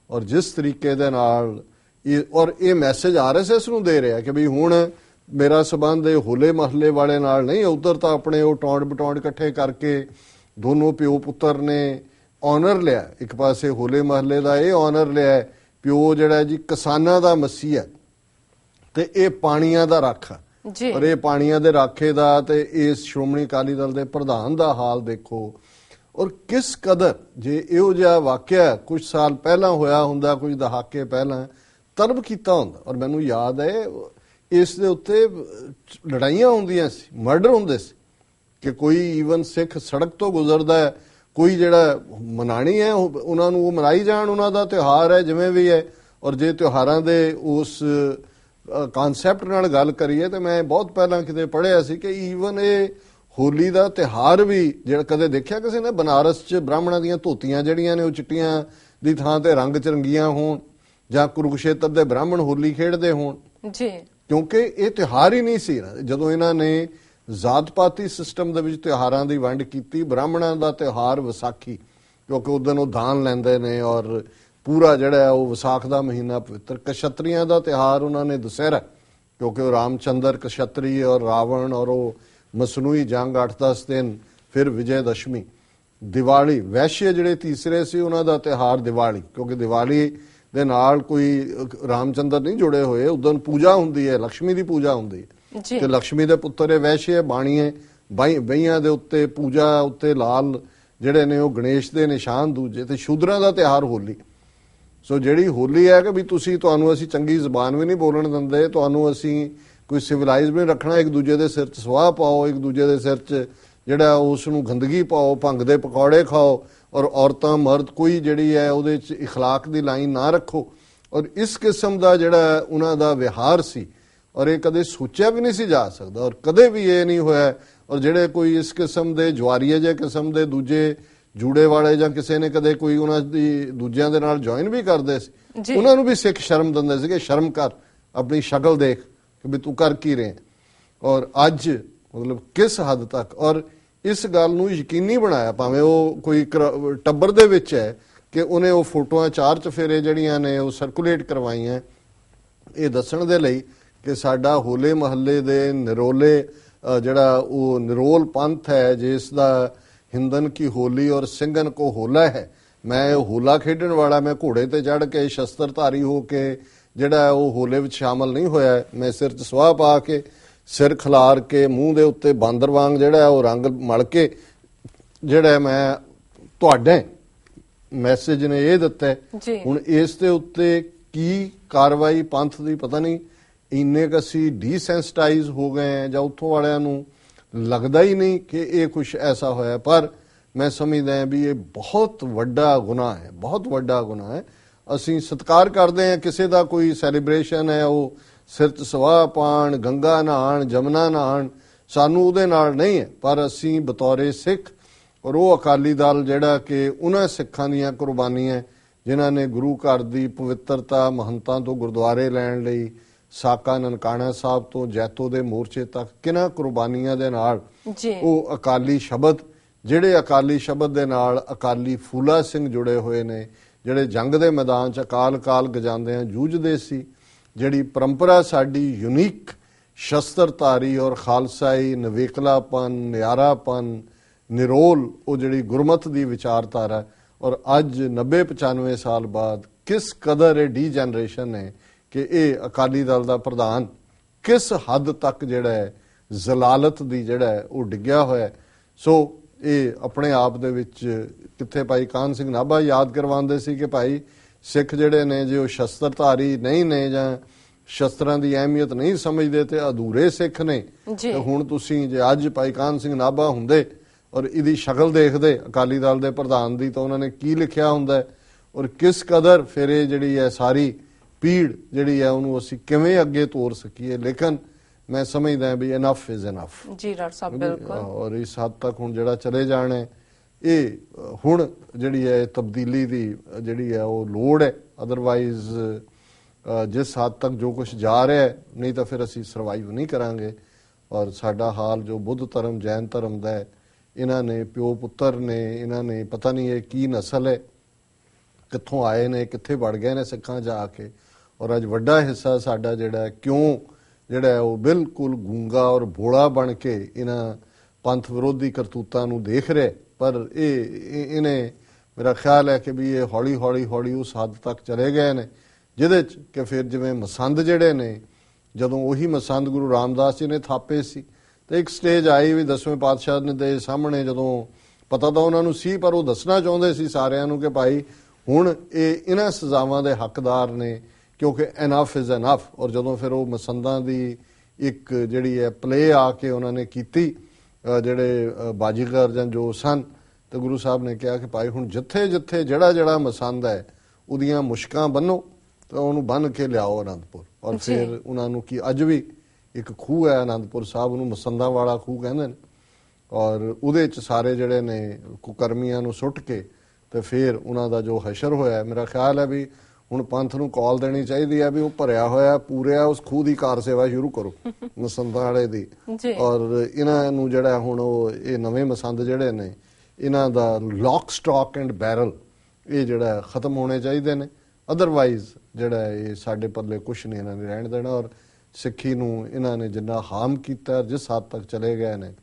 ਔਰ ਜਿਸ ਤਰੀਕੇ ਦੇ ਨਾਲ ਇਹ ਮੈਸੇਜ RSS ਨੂੰ ਦੇ ਰਿਹਾ ਕਿ ਵੀ ਹੁਣ ਮੇਰਾ ਸਬੰਧ ਇਹ ਹੋਲੇ ਮਹੱਲੇ ਵਾਲੇ ਨਾਲ ਨਹੀਂ, ਉੱਧਰ ਤਾਂ ਆਪਣੇ ਉਹ ਟੌਂਡ ਬਟੌਂਡ ਇਕੱਠੇ ਕਰਕੇ ਦੋਨੋਂ ਪਿਓ ਪੁੱਤਰ ਨੇ ਆਨਰ ਲਿਆ, ਇੱਕ ਪਾਸੇ ਹੋਲੇ ਮਹੱਲੇ ਦਾ ਇਹ ਆਨਰ ਲਿਆ, ਪਿਓ ਜਿਹੜਾ ਜੀ ਕਿਸਾਨਾਂ ਦਾ ਮਸੀਹਾ ਤੇ ਇਹ ਪਾਣੀਆਂ ਦਾ ਰਾਖਾ, ਔਰ ਇਹ ਪਾਣੀਆਂ ਦੇ ਰਾਖੇ ਦਾ ਤੇ ਇਸ ਸ਼੍ਰੋਮਣੀ ਅਕਾਲੀ ਦਲ ਦੇ ਪ੍ਰਧਾਨ ਦਾ ਹਾਲ ਦੇਖੋ। ਔਰ ਕਿਸ ਕਦਰ ਜੇ ਇਹੋ ਜਿਹਾ ਵਾਕਿਆ ਕੁਝ ਸਾਲ ਪਹਿਲਾਂ ਹੋਇਆ ਹੁੰਦਾ, ਕੁਝ ਦਹਾਕੇ ਪਹਿਲਾਂ ਤਰਬ ਕੀਤਾ ਹੁੰਦਾ। ਔਰ ਮੈਨੂੰ ਯਾਦ ਹੈ ਇਸ ਦੇ ਉੱਤੇ ਲੜਾਈਆਂ ਹੁੰਦੀਆਂ ਸੀ, ਮਰਡਰ ਹੁੰਦੇ ਸੀ ਕਿ ਕੋਈ ਈਵਨ ਸਿੱਖ ਸੜਕ ਤੋਂ ਗੁਜ਼ਰਦਾ ਹੈ, ਕੋਈ ਜਿਹੜਾ ਮਨਾਣੀ ਹੈ ਉਹਨਾਂ ਨੂੰ ਉਹ ਮਨਾਈ ਜਾਣ, ਉਹਨਾਂ ਦਾ ਤਿਉਹਾਰ ਹੈ ਜਿਵੇਂ ਵੀ ਹੈ। ਔਰ ਜੇ ਤਿਉਹਾਰਾਂ ਦੇ ਉਸ ਕਾਨਸੈਪਟ ਨਾਲ ਗੱਲ ਕਰੀਏ ਤੇ ਮੈਂ ਬਹੁਤ ਪਹਿਲਾਂ ਕਿਤੇ ਪੜ੍ਹਿਆ ਸੀ ਕਿ ਈਵਨ ਇਹ ਹੋਲੀ ਦਾ ਤਿਉਹਾਰ ਵੀ ਜਿਹੜਾ ਕਦੇ ਦੇਖਿਆ ਕਿਸੇ ਨੇ ਬਨਾਰਸ 'ਚ ਬ੍ਰਾਹਮਣਾਂ ਦੀਆਂ ਧੋਤੀਆਂ ਜਿਹੜੀਆਂ ਨੇ ਉਹ ਚਿੱਟੀਆਂ ਦੀ ਥਾਂ ਤੇ ਰੰਗ ਚਰੰਗੀਆਂ ਹੋਣ, ਜਾਂ ਕੁਰੂਕਸ਼ੇਤਰ ਦੇ ਬ੍ਰਾਹਮਣ ਹੋਲੀ ਖੇਡਦੇ ਹੋਣ ਜੀ, ਕਿਉਂਕਿ ਇਹ ਤਿਉਹਾਰ ਹੀ ਨਹੀਂ ਸੀ। ਜਦੋਂ ਇਹਨਾਂ ਨੇ ਜ਼ਾਤ ਪਾਤੀ ਸਿਸਟਮ ਦੇ ਵਿੱਚ ਤਿਉਹਾਰਾਂ ਦੀ ਵੰਡ ਕੀਤੀ, ਬ੍ਰਾਹਮਣਾਂ ਦਾ ਤਿਉਹਾਰ ਵਿਸਾਖੀ, ਕਿਉਂਕਿ ਉਸ ਦਿਨ ਉਹ ਦਾਨ ਲੈਂਦੇ ਨੇ ਔਰ ਪੂਰਾ ਜਿਹੜਾ ਉਹ ਵਿਸਾਖ ਦਾ ਮਹੀਨਾ ਪਵਿੱਤਰ। ਕਸ਼ਤਰੀਆਂ ਦਾ ਤਿਉਹਾਰ ਉਹਨਾਂ ਨੇ ਦੁਸਹਿਰਾ, ਕਿਉਂਕਿ ਉਹ ਰਾਮਚੰਦਰ ਕਸ਼ਤਰੀ ਔਰ ਰਾਵਣ ਔਰ ਉਹ ਮਸਨੂਈ ਜੰਗ 8-10 ਦਿਨ, ਫਿਰ ਵਿਜੇ ਦਸ਼ਮੀ। ਦੀਵਾਲੀ ਵੈਸ਼ਯ ਜਿਹੜੇ ਤੀਸਰੇ ਸੀ ਉਹਨਾਂ ਦਾ ਤਿਉਹਾਰ ਦੀਵਾਲੀ, ਕਿਉਂਕਿ ਦੀਵਾਲੀ ਦੇ ਨਾਲ ਕੋਈ ਰਾਮਚੰਦਰ ਨਹੀਂ ਜੁੜੇ ਹੋਏ, ਉਦੋਂ ਪੂਜਾ ਹੁੰਦੀ ਹੈ, ਲక్ష్ਮੀ ਦੀ ਪੂਜਾ ਹੁੰਦੀ ਹੈ ਤੇ ਲక్ష్ਮੀ ਦੇ ਪੁੱਤਰ ਇਹ ਵੈਸ਼ਯ ਬਾਣੀਏ ਬਈਆਂ ਦੇ ਉੱਤੇ ਪੂਜਾ ਉੱਤੇ ਲਾਲ ਜਿਹੜੇ ਨੇ ਉਹ ਗਣੇਸ਼ ਦੇ ਨਿਸ਼ਾਨ ਦੂਜੇ। ਤੇ ਸ਼ੂਦਰਾਂ ਦਾ ਤਿਉਹਾਰ ਹੋਲੀ। ਸੋ ਜਿਹੜੀ ਹੋਲੀ ਹੈ ਕਿ ਵੀ ਤੁਹਾਨੂੰ ਅਸੀਂ ਚੰਗੀ ਜ਼ਬਾਨ ਵੀ ਨਹੀਂ ਬੋਲਣ ਦਿੰਦੇ, ਤੁਹਾਨੂੰ ਅਸੀਂ ਕੋਈ ਸਿਵਲਾਈਜ਼ ਵੀ ਰੱਖਣਾ, ਇੱਕ ਦੂਜੇ ਦੇ ਸਿਰ 'ਚ ਸਵਾਹ ਪਾਓ, ਇੱਕ ਦੂਜੇ ਦੇ ਸਿਰ 'ਚ ਜਿਹੜਾ ਉਸ ਨੂੰ ਗੰਦਗੀ ਪਾਓ, ਭੰਗ ਦੇ ਪਕੌੜੇ ਖਾਓ ਔਰ ਔਰਤਾਂ ਮਰਦ ਕੋਈ ਜਿਹੜੀ ਹੈ ਉਹਦੇ 'ਚ ਇਖਲਾਕ ਦੀ ਲਾਈਨ ਨਾ ਰੱਖੋ। ਔਰ ਇਸ ਕਿਸਮ ਦਾ ਜਿਹੜਾ ਉਹਨਾਂ ਦਾ ਵਿਹਾਰ ਸੀ ਔਰ ਇਹ ਕਦੇ ਸੋਚਿਆ ਵੀ ਨਹੀਂ ਸੀ ਜਾ ਸਕਦਾ ਔਰ ਕਦੇ ਵੀ ਇਹ ਨਹੀਂ ਹੋਇਆ। ਔਰ ਜਿਹੜੇ ਕੋਈ ਇਸ ਕਿਸਮ ਦੇ ਜਵਾਰੀਏ ਜਿਹੇ ਕਿਸਮ ਦੇ ਦੂਜੇ ਜੂੜੇ ਵਾਲੇ ਜਾਂ ਕਿਸੇ ਨੇ ਕਦੇ ਕੋਈ ਉਹਨਾਂ ਦੀ ਦੂਜਿਆਂ ਦੇ ਨਾਲ ਜੁਆਇਨ ਵੀ ਕਰਦੇ ਸੀ, ਉਹਨਾਂ ਨੂੰ ਵੀ ਸਿੱਖ ਸ਼ਰਮ ਦਿੰਦੇ ਸੀ ਕਿ ਸ਼ਰਮ ਕਰ, ਆਪਣੀ ਸ਼ਕਲ ਦੇਖ ਕਿ ਵੀ ਤੂੰ ਕਰ ਕੀ ਰਹੇ। ਔਰ ਅੱਜ ਮਤਲਬ ਕਿਸ ਹੱਦ ਤੱਕ ਔਰ ਇਸ ਗੱਲ ਨੂੰ ਯਕੀਨੀ ਬਣਾਇਆ, ਭਾਵੇਂ ਉਹ ਕੋਈ ਟੱਬਰ ਦੇ ਵਿੱਚ ਹੈ ਕਿ ਉਹਨੇ ਉਹ ਫੋਟੋਆਂ 4 ਚਫੇਰੇ ਜਿਹੜੀਆਂ ਨੇ ਉਹ ਸਰਕੂਲੇਟ ਕਰਵਾਈਆਂ ਇਹ ਦੱਸਣ ਦੇ ਲਈ ਕਿ ਸਾਡਾ ਹੋਲੇ ਮਹੱਲੇ ਦੇ ਨਿਰੋਲੇ ਜਿਹੜਾ ਉਹ ਨਿਰੋਲ ਪੰਥ ਹੈ ਜਿਸ ਦਾ ਹਿੰਦਨ ਕੀ ਹੋਲੀ ਔਰ ਸਿੰਘਨ ਕੋ ਹੋਲਾ ਹੈ। ਮੈਂ ਹੋਲਾ ਖੇਡਣ ਵਾਲਾ, ਮੈਂ ਘੋੜੇ ਤੇ ਚੜ੍ਹ ਕੇ ਸ਼ਸਤਰਧਾਰੀ ਹੋ ਕੇ ਜਿਹੜਾ ਉਹ ਹੋਲੇ ਵਿੱਚ ਸ਼ਾਮਲ ਨਹੀਂ ਹੋਇਆ। ਮੈਂ ਸਿਰ 'ਚ ਸਵਾਹ ਪਾ ਕੇ, ਸਿਰ ਖਿਲਾਰ ਕੇ, ਮੂੰਹ ਦੇ ਉੱਤੇ ਬਾਂਦਰ ਵਾਂਗ ਜਿਹੜਾ ਉਹ ਰੰਗ ਮਲ ਕੇ ਜਿਹੜਾ ਮੈਂ ਤੁਹਾਡੇ ਮੈਸੇਜ ਨੇ ਇਹ ਦਿੱਤਾ। ਹੁਣ ਇਸ ਦੇ ਉੱਤੇ ਕੀ ਕਾਰਵਾਈ ਪੰਥ ਦੀ ਪਤਾ ਨਹੀਂ, ਇੰਨੇ ਕੁ ਅਸੀਂ ਡੀਸੈਂਸਿਟਾਈਜ਼ ਹੋ ਗਏ ਜਾਂ ਉੱਥੋਂ ਵਾਲਿਆਂ ਨੂੰ ਲੱਗਦਾ ਹੀ ਨਹੀਂ ਕਿ ਇਹ ਕੁਛ ਐਸਾ ਹੋਇਆ। ਪਰ ਮੈਂ ਸਮਝਦਾ ਵੀ ਇਹ ਬਹੁਤ ਵੱਡਾ ਗੁਨਾਹ ਹੈ, ਬਹੁਤ ਵੱਡਾ ਗੁਨਾਹ ਹੈ। ਅਸੀਂ ਸਤਿਕਾਰ ਕਰਦੇ ਹਾਂ ਕਿਸੇ ਦਾ, ਕੋਈ ਸੈਲੀਬ੍ਰੇਸ਼ਨ ਹੈ ਉਹ ਸਿਰ 'ਚ ਸਵਾਹ ਪਾਉਣ, ਗੰਗਾ ਨਹਾਉਣ, ਜਮਨਾ ਨਹਾਉਣ, ਸਾਨੂੰ ਉਹਦੇ ਨਾਲ ਨਹੀਂ ਹੈ। ਪਰ ਅਸੀਂ ਬਤੌਰੇ ਸਿੱਖ ਔਰ ਉਹ ਅਕਾਲੀ ਦਲ ਜਿਹੜਾ ਕਿ ਉਹਨਾਂ ਸਿੱਖਾਂ ਦੀਆਂ ਕੁਰਬਾਨੀਆਂ ਜਿਨ੍ਹਾਂ ਨੇ ਗੁਰੂ ਘਰ ਦੀ ਪਵਿੱਤਰਤਾ ਮਹੰਤਾਂ ਤੋਂ ਗੁਰਦੁਆਰੇ ਲੈਣ ਲਈ ਸਾਕਾ ਨਨਕਾਣਾ ਸਾਹਿਬ ਤੋਂ ਜੈਤੋ ਦੇ ਮੋਰਚੇ ਤੱਕ ਕਿਹਨਾਂ ਕੁਰਬਾਨੀਆਂ ਦੇ ਨਾਲ ਉਹ ਅਕਾਲੀ ਸ਼ਬਦ, ਜਿਹੜੇ ਅਕਾਲੀ ਸ਼ਬਦ ਦੇ ਨਾਲ ਅਕਾਲੀ ਫੂਲਾ ਸਿੰਘ ਜੁੜੇ ਹੋਏ ਨੇ, ਜਿਹੜੇ ਜੰਗ ਦੇ ਮੈਦਾਨ 'ਚ ਅਕਾਲ ਕਾਲ ਗਜਾਉਂਦਿਆਂ ਜੂਝਦੇ ਸੀ, ਜਿਹੜੀ ਪਰੰਪਰਾ ਸਾਡੀ ਯੂਨੀਕ ਸ਼ਸਤਰਧਾਰੀ ਔਰ ਖਾਲਸਾਈ ਨਵੇਕਲਾਪਨ, ਨਿਆਰਾਪਨ, ਨਿਰੋਲ, ਉਹ ਜਿਹੜੀ ਗੁਰਮਤ ਦੀ ਵਿਚਾਰਧਾਰਾ, ਔਰ ਅੱਜ 90-95 ਸਾਲ ਬਾਅਦ ਕਿਸ ਕਦਰ ਇਹ ਡੀ ਜਨਰੇਸ਼ਨ ਹੈ ਕਿ ਇਹ ਅਕਾਲੀ ਦਲ ਦਾ ਪ੍ਰਧਾਨ ਕਿਸ ਹੱਦ ਤੱਕ ਜਿਹੜਾ ਹੈ ਜ਼ਲਾਲਤ ਦੀ ਜਿਹੜਾ ਹੈ ਉਹ ਡਿੱਗਿਆ ਹੋਇਆ। ਸੋ ਇਹ ਆਪਣੇ ਆਪ ਦੇ ਵਿੱਚ ਕਿੱਥੇ ਭਾਈ ਕਾਹਨ ਸਿੰਘ ਨਾਭਾ ਯਾਦ ਕਰਵਾਉਂਦੇ ਸੀ ਕਿ ਭਾਈ ਸਿੱਖ ਜਿਹੜੇ ਨੇ ਜੇ ਉਹ ਸ਼ਸਤਰਧਾਰੀ ਨਹੀਂ ਨੇ ਜਾਂ ਸ਼ਸਤਰਾਂ ਦੀ ਅਹਿਮੀਅਤ ਨਹੀਂ ਸਮਝਦੇ ਤੇ ਅਧੂਰੇ ਸਿੱਖ ਨੇ। ਤੇ ਹੁਣ ਤੁਸੀਂ ਜੇ ਅੱਜ ਭਾਈ ਕਾਹਨ ਸਿੰਘ ਨਾਭਾ ਹੁੰਦੇ ਔਰ ਇਹਦੀ ਸ਼ਕਲ ਦੇਖਦੇ ਅਕਾਲੀ ਦਲ ਦੇ ਪ੍ਰਧਾਨ ਦੀ, ਤਾਂ ਉਹਨਾਂ ਨੇ ਕੀ ਲਿਖਿਆ ਹੁੰਦਾ ਔਰ ਕਿਸ ਕਦਰ ਫਿਰ ਇਹ ਜਿਹੜੀ ਹੈ ਸਾਰੀ ਪੀੜ ਜਿਹੜੀ ਹੈ ਉਹਨੂੰ ਅਸੀਂ ਕਿਵੇਂ ਅੱਗੇ ਤੋਰ ਸਕੀਏ। ਲੇਕਿਨ ਮੈਂ ਸਮਝਦਾ ਵੀ ਇਨਫ ਇਜ਼ ਇਨਫ ਜੀ ਡਾਕਟਰ ਸਾਹਿਬ, ਬਿਲਕੁਲ। ਔਰ ਇਸ ਹੱਦ ਤੱਕ ਹੁਣ ਜਿਹੜਾ ਚਲੇ ਜਾਣਾ ਇਹ ਹੁਣ ਜਿਹੜੀ ਹੈ ਤਬਦੀਲੀ ਦੀ ਜਿਹੜੀ ਹੈ ਉਹ ਲੋੜ ਹੈ। ਅਦਰਵਾਈਜ਼ ਜਿਸ ਹੱਦ ਤੱਕ ਜੋ ਕੁਝ ਜਾ ਰਿਹਾ ਹੈ, ਨਹੀਂ ਤਾਂ ਫਿਰ ਅਸੀਂ ਸਰਵਾਈਵ ਨਹੀਂ ਕਰਾਂਗੇ। ਔਰ ਸਾਡਾ ਹਾਲ ਜੋ ਬੁੱਧ ਧਰਮ ਜੈਨ ਧਰਮ ਦਾ ਹੈ, ਇਹਨਾਂ ਨੇ ਪਿਓ ਪੁੱਤਰ ਨੇ, ਇਹਨਾਂ ਨੇ ਪਤਾ ਨਹੀਂ ਇਹ ਕੀ ਨਸਲ ਹੈ, ਕਿੱਥੋਂ ਆਏ ਨੇ, ਕਿੱਥੇ ਵੜ ਗਏ ਨੇ ਸਿੱਖਾਂ ਜਾ ਕੇ। ਔਰ ਅੱਜ ਵੱਡਾ ਹਿੱਸਾ ਸਾਡਾ ਜਿਹੜਾ ਕਿਉਂ ਜਿਹੜਾ ਉਹ ਬਿਲਕੁਲ ਗੂੰਗਾ ਔਰ ਭੋਲਾ ਬਣ ਕੇ ਇਹਨਾਂ ਪੰਥ ਵਿਰੋਧੀ ਕਰਤੂਤਾਂ ਨੂੰ ਦੇਖ ਰਿਹਾ। ਪਰ ਇਹਨੇ ਮੇਰਾ ਖਿਆਲ ਹੈ ਕਿ ਵੀ ਇਹ ਹੌਲੀ ਹੌਲੀ ਹੌਲੀ ਉਸ ਹੱਦ ਤੱਕ ਚਲੇ ਗਏ ਨੇ ਜਿਹਦੇ 'ਚ ਕਿ ਫਿਰ ਜਿਵੇਂ ਮਸੰਦ ਜਿਹੜੇ ਨੇ, ਜਦੋਂ ਉਹੀ ਮਸੰਦ ਗੁਰੂ ਰਾਮਦਾਸ ਜੀ ਨੇ ਥਾਪੇ ਸੀ ਤੇ ਇੱਕ ਸਟੇਜ ਆਈ ਵੀ 10ਵੇਂ ਪਾਤਸ਼ਾਹ ਦੇ ਸਾਹਮਣੇ, ਜਦੋਂ ਪਤਾ ਤਾਂ ਉਹਨਾਂ ਨੂੰ ਸੀ ਪਰ ਉਹ ਦੱਸਣਾ ਚਾਹੁੰਦੇ ਸੀ ਸਾਰਿਆਂ ਨੂੰ ਕਿ ਭਾਈ ਹੁਣ ਇਹ ਇਹਨਾਂ ਸਜ਼ਾਵਾਂ ਦੇ ਹੱਕਦਾਰ ਨੇ ਕਿਉਂਕਿ ਇਨਫ ਇਜ਼ ਇਨਫ। ਔਰ ਜਦੋਂ ਫਿਰ ਉਹ ਮਸੰਦਾਂ ਦੀ ਇੱਕ ਜਿਹੜੀ ਹੈ ਪਲੇ ਆ ਕੇ ਉਹਨਾਂ ਨੇ ਕੀਤੀ, ਜਿਹੜੇ ਬਾਜੀਗਰ ਜਾਂ ਜੋ ਸਨ, ਤੇ ਗੁਰੂ ਸਾਹਿਬ ਨੇ ਕਿਹਾ ਕਿ ਭਾਈ ਹੁਣ ਜਿੱਥੇ ਜਿੱਥੇ ਜਿਹੜਾ ਮਸੰਦ ਹੈ ਉਹਦੀਆਂ ਮੁਸ਼ਕਾਂ ਬੰਨੋ ਤਾਂ ਉਹਨੂੰ ਬੰਨ ਕੇ ਲਿਆਓ ਅਨੰਦਪੁਰ। ਔਰ ਫਿਰ ਉਹਨਾਂ ਨੂੰ ਕੀ ਅੱਜ ਵੀ ਇੱਕ ਖੂਹ ਹੈ ਅਨੰਦਪੁਰ ਸਾਹਿਬ, ਉਹਨੂੰ ਮਸੰਦਾਂ ਵਾਲਾ ਖੂਹ ਕਹਿੰਦੇ ਨੇ। ਔਰ ਉਹਦੇ 'ਚ ਸਾਰੇ ਜਿਹੜੇ ਨੇ ਕੁਕਰਮੀਆਂ ਨੂੰ ਸੁੱਟ ਕੇ ਤੇ ਫਿਰ ਉਹਨਾਂ ਦਾ ਜੋ ਹਸ਼ਰ ਹੋਇਆ, ਮੇਰਾ ਖਿਆਲ ਹੈ ਵੀ ਹੁਣ ਪੰਥ ਨੂੰ ਕਾਲ ਦੇਣੀ ਚਾਹੀਦੀ ਹੈ ਵੀ ਉਹ ਭਰਿਆ ਹੋਇਆ ਪੂਰਿਆ ਉਸ ਖੂਹ ਦੀ ਕਾਰ ਸੇਵਾ ਸ਼ੁਰੂ ਕਰੋ ਮਸੰਦਾਂ ਵਾਲੇ ਦੀ। ਔਰ ਇਹਨਾਂ ਨੂੰ ਜਿਹੜਾ ਹੁਣ ਉਹ ਇਹ ਨਵੇਂ ਮਸੰਦ ਜਿਹੜੇ ਨੇ ਇਹਨਾਂ ਦਾ ਲੌਕ ਸਟਾਕ ਐਂਡ ਬੈਰਲ ਇਹ ਜਿਹੜਾ ਖਤਮ ਹੋਣੇ ਚਾਹੀਦੇ ਨੇ। ਅਦਰਵਾਈਜ਼ ਜਿਹੜਾ ਇਹ ਸਾਡੇ ਪੱਲੇ ਕੁਛ ਨਹੀਂ ਇਹਨਾਂ ਨੇ ਰਹਿਣ ਦੇਣਾ। ਔਰ ਸਿੱਖੀ ਨੂੰ ਇਹਨਾਂ ਨੇ ਜਿੰਨਾ ਹਾਰਮ ਕੀਤਾ, ਜਿਸ ਹੱਦ ਤੱਕ ਚਲੇ ਗਏ ਨੇ,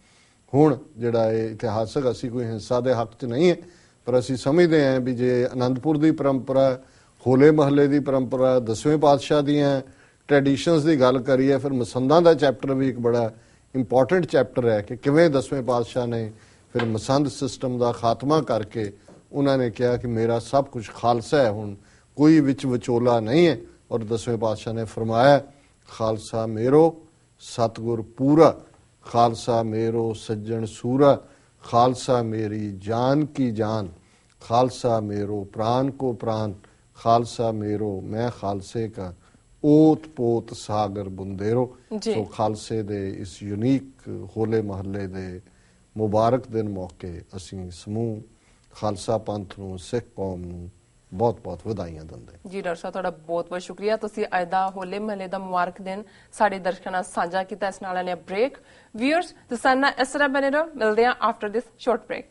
ਹੁਣ ਜਿਹੜਾ ਇਹ ਇਤਿਹਾਸਕ, ਅਸੀਂ ਕੋਈ ਹਿੰਸਾ ਦੇ ਹੱਕ 'ਚ ਨਹੀਂ ਹੈ, ਪਰ ਅਸੀਂ ਸਮਝਦੇ ਹਾਂ ਵੀ ਜੇ ਅਨੰਦਪੁਰ ਦੀ ਪਰੰਪਰਾ, ਹੋਲੇ ਮਹੱਲੇ ਦੀ ਪਰੰਪਰਾ, 10ਵੇਂ ਪਾਤਸ਼ਾਹ ਦੀਆਂ ਟ੍ਰੈਡੀਸ਼ਨਸ ਦੀ ਗੱਲ ਕਰੀਏ, ਫਿਰ ਮਸੰਦਾਂ ਦਾ ਚੈਪਟਰ ਵੀ ਇੱਕ ਬੜਾ ਇੰਪੋਰਟੈਂਟ ਚੈਪਟਰ ਹੈ ਕਿ ਕਿਵੇਂ 10ਵੇਂ ਪਾਤਸ਼ਾਹ ਨੇ ਫਿਰ ਮਸੰਦ ਸਿਸਟਮ ਦਾ ਖਾਤਮਾ ਕਰਕੇ ਉਹਨਾਂ ਨੇ ਕਿਹਾ ਕਿ ਮੇਰਾ ਸਭ ਕੁਝ ਖਾਲਸਾ ਹੈ, ਹੁਣ ਕੋਈ ਵਿੱਚ ਵਿਚੋਲਾ ਨਹੀਂ ਹੈ। ਔਰ 10ਵੇਂ ਪਾਤਸ਼ਾਹ ਨੇ ਫਰਮਾਇਆ ਖਾਲਸਾ ਮੇਰੋ ਸਤਿਗੁਰ ਪੂਰਾ, ਖਾਲਸਾ ਮੇਰੋ ਸੱਜਣ ਸੂਰਾ, ਖਾਲਸਾ ਮੇਰੀ ਜਾਨ की जान, खालसा मेरो प्राण को प्राण, खालसा मेरो मैं खालसे का ओत पोत सागर बुंदेरो। सो खालसे दे इस यूनीक होले महल्ले दे मुबारक दिन मौके ਅਸੀਂ ਸਮੂਹ ਖਾਲਸਾ ਪੰਥ ਨੂੰ, ਸਿੱਖ ਕੌਮ ਨੂੰ ਬਹੁਤ-ਬਹੁਤ ਵਧਾਈਆਂ ਦਿੰਦੇ ਜੀ। ਡਾਕਟਰ ਸਾਹਿਬ ਤੁਹਾਡਾ ਬਹੁਤ-ਬਹੁਤ ਸ਼ੁਕਰੀਆ, ਤੁਸੀਂ ਅੱਜ ਦਾ ਹੋਲੇ ਮਹੱਲੇ ਦਾ ਮੁਬਾਰਕ ਦਿਨ ਸਾਡੇ ਦਰਸ਼ਕਾਂ ਨਾਲ ਸਾਂਝਾ ਕੀਤਾ। ਇਸ ਨਾਲ ਨੇ ਬ੍ਰੇਕ। ਵਿਊਅਰਸ, ਤੁਸੀਂ ਨਾਲ ਇਸ ਤਰ੍ਹਾਂ ਬਣੇ ਰਹੋ, ਮਿਲਦੇ ਹਾਂ ਆਫਟਰ ਦਿਸ ਸ਼ਾਰਟ ਬ੍ਰੇਕ।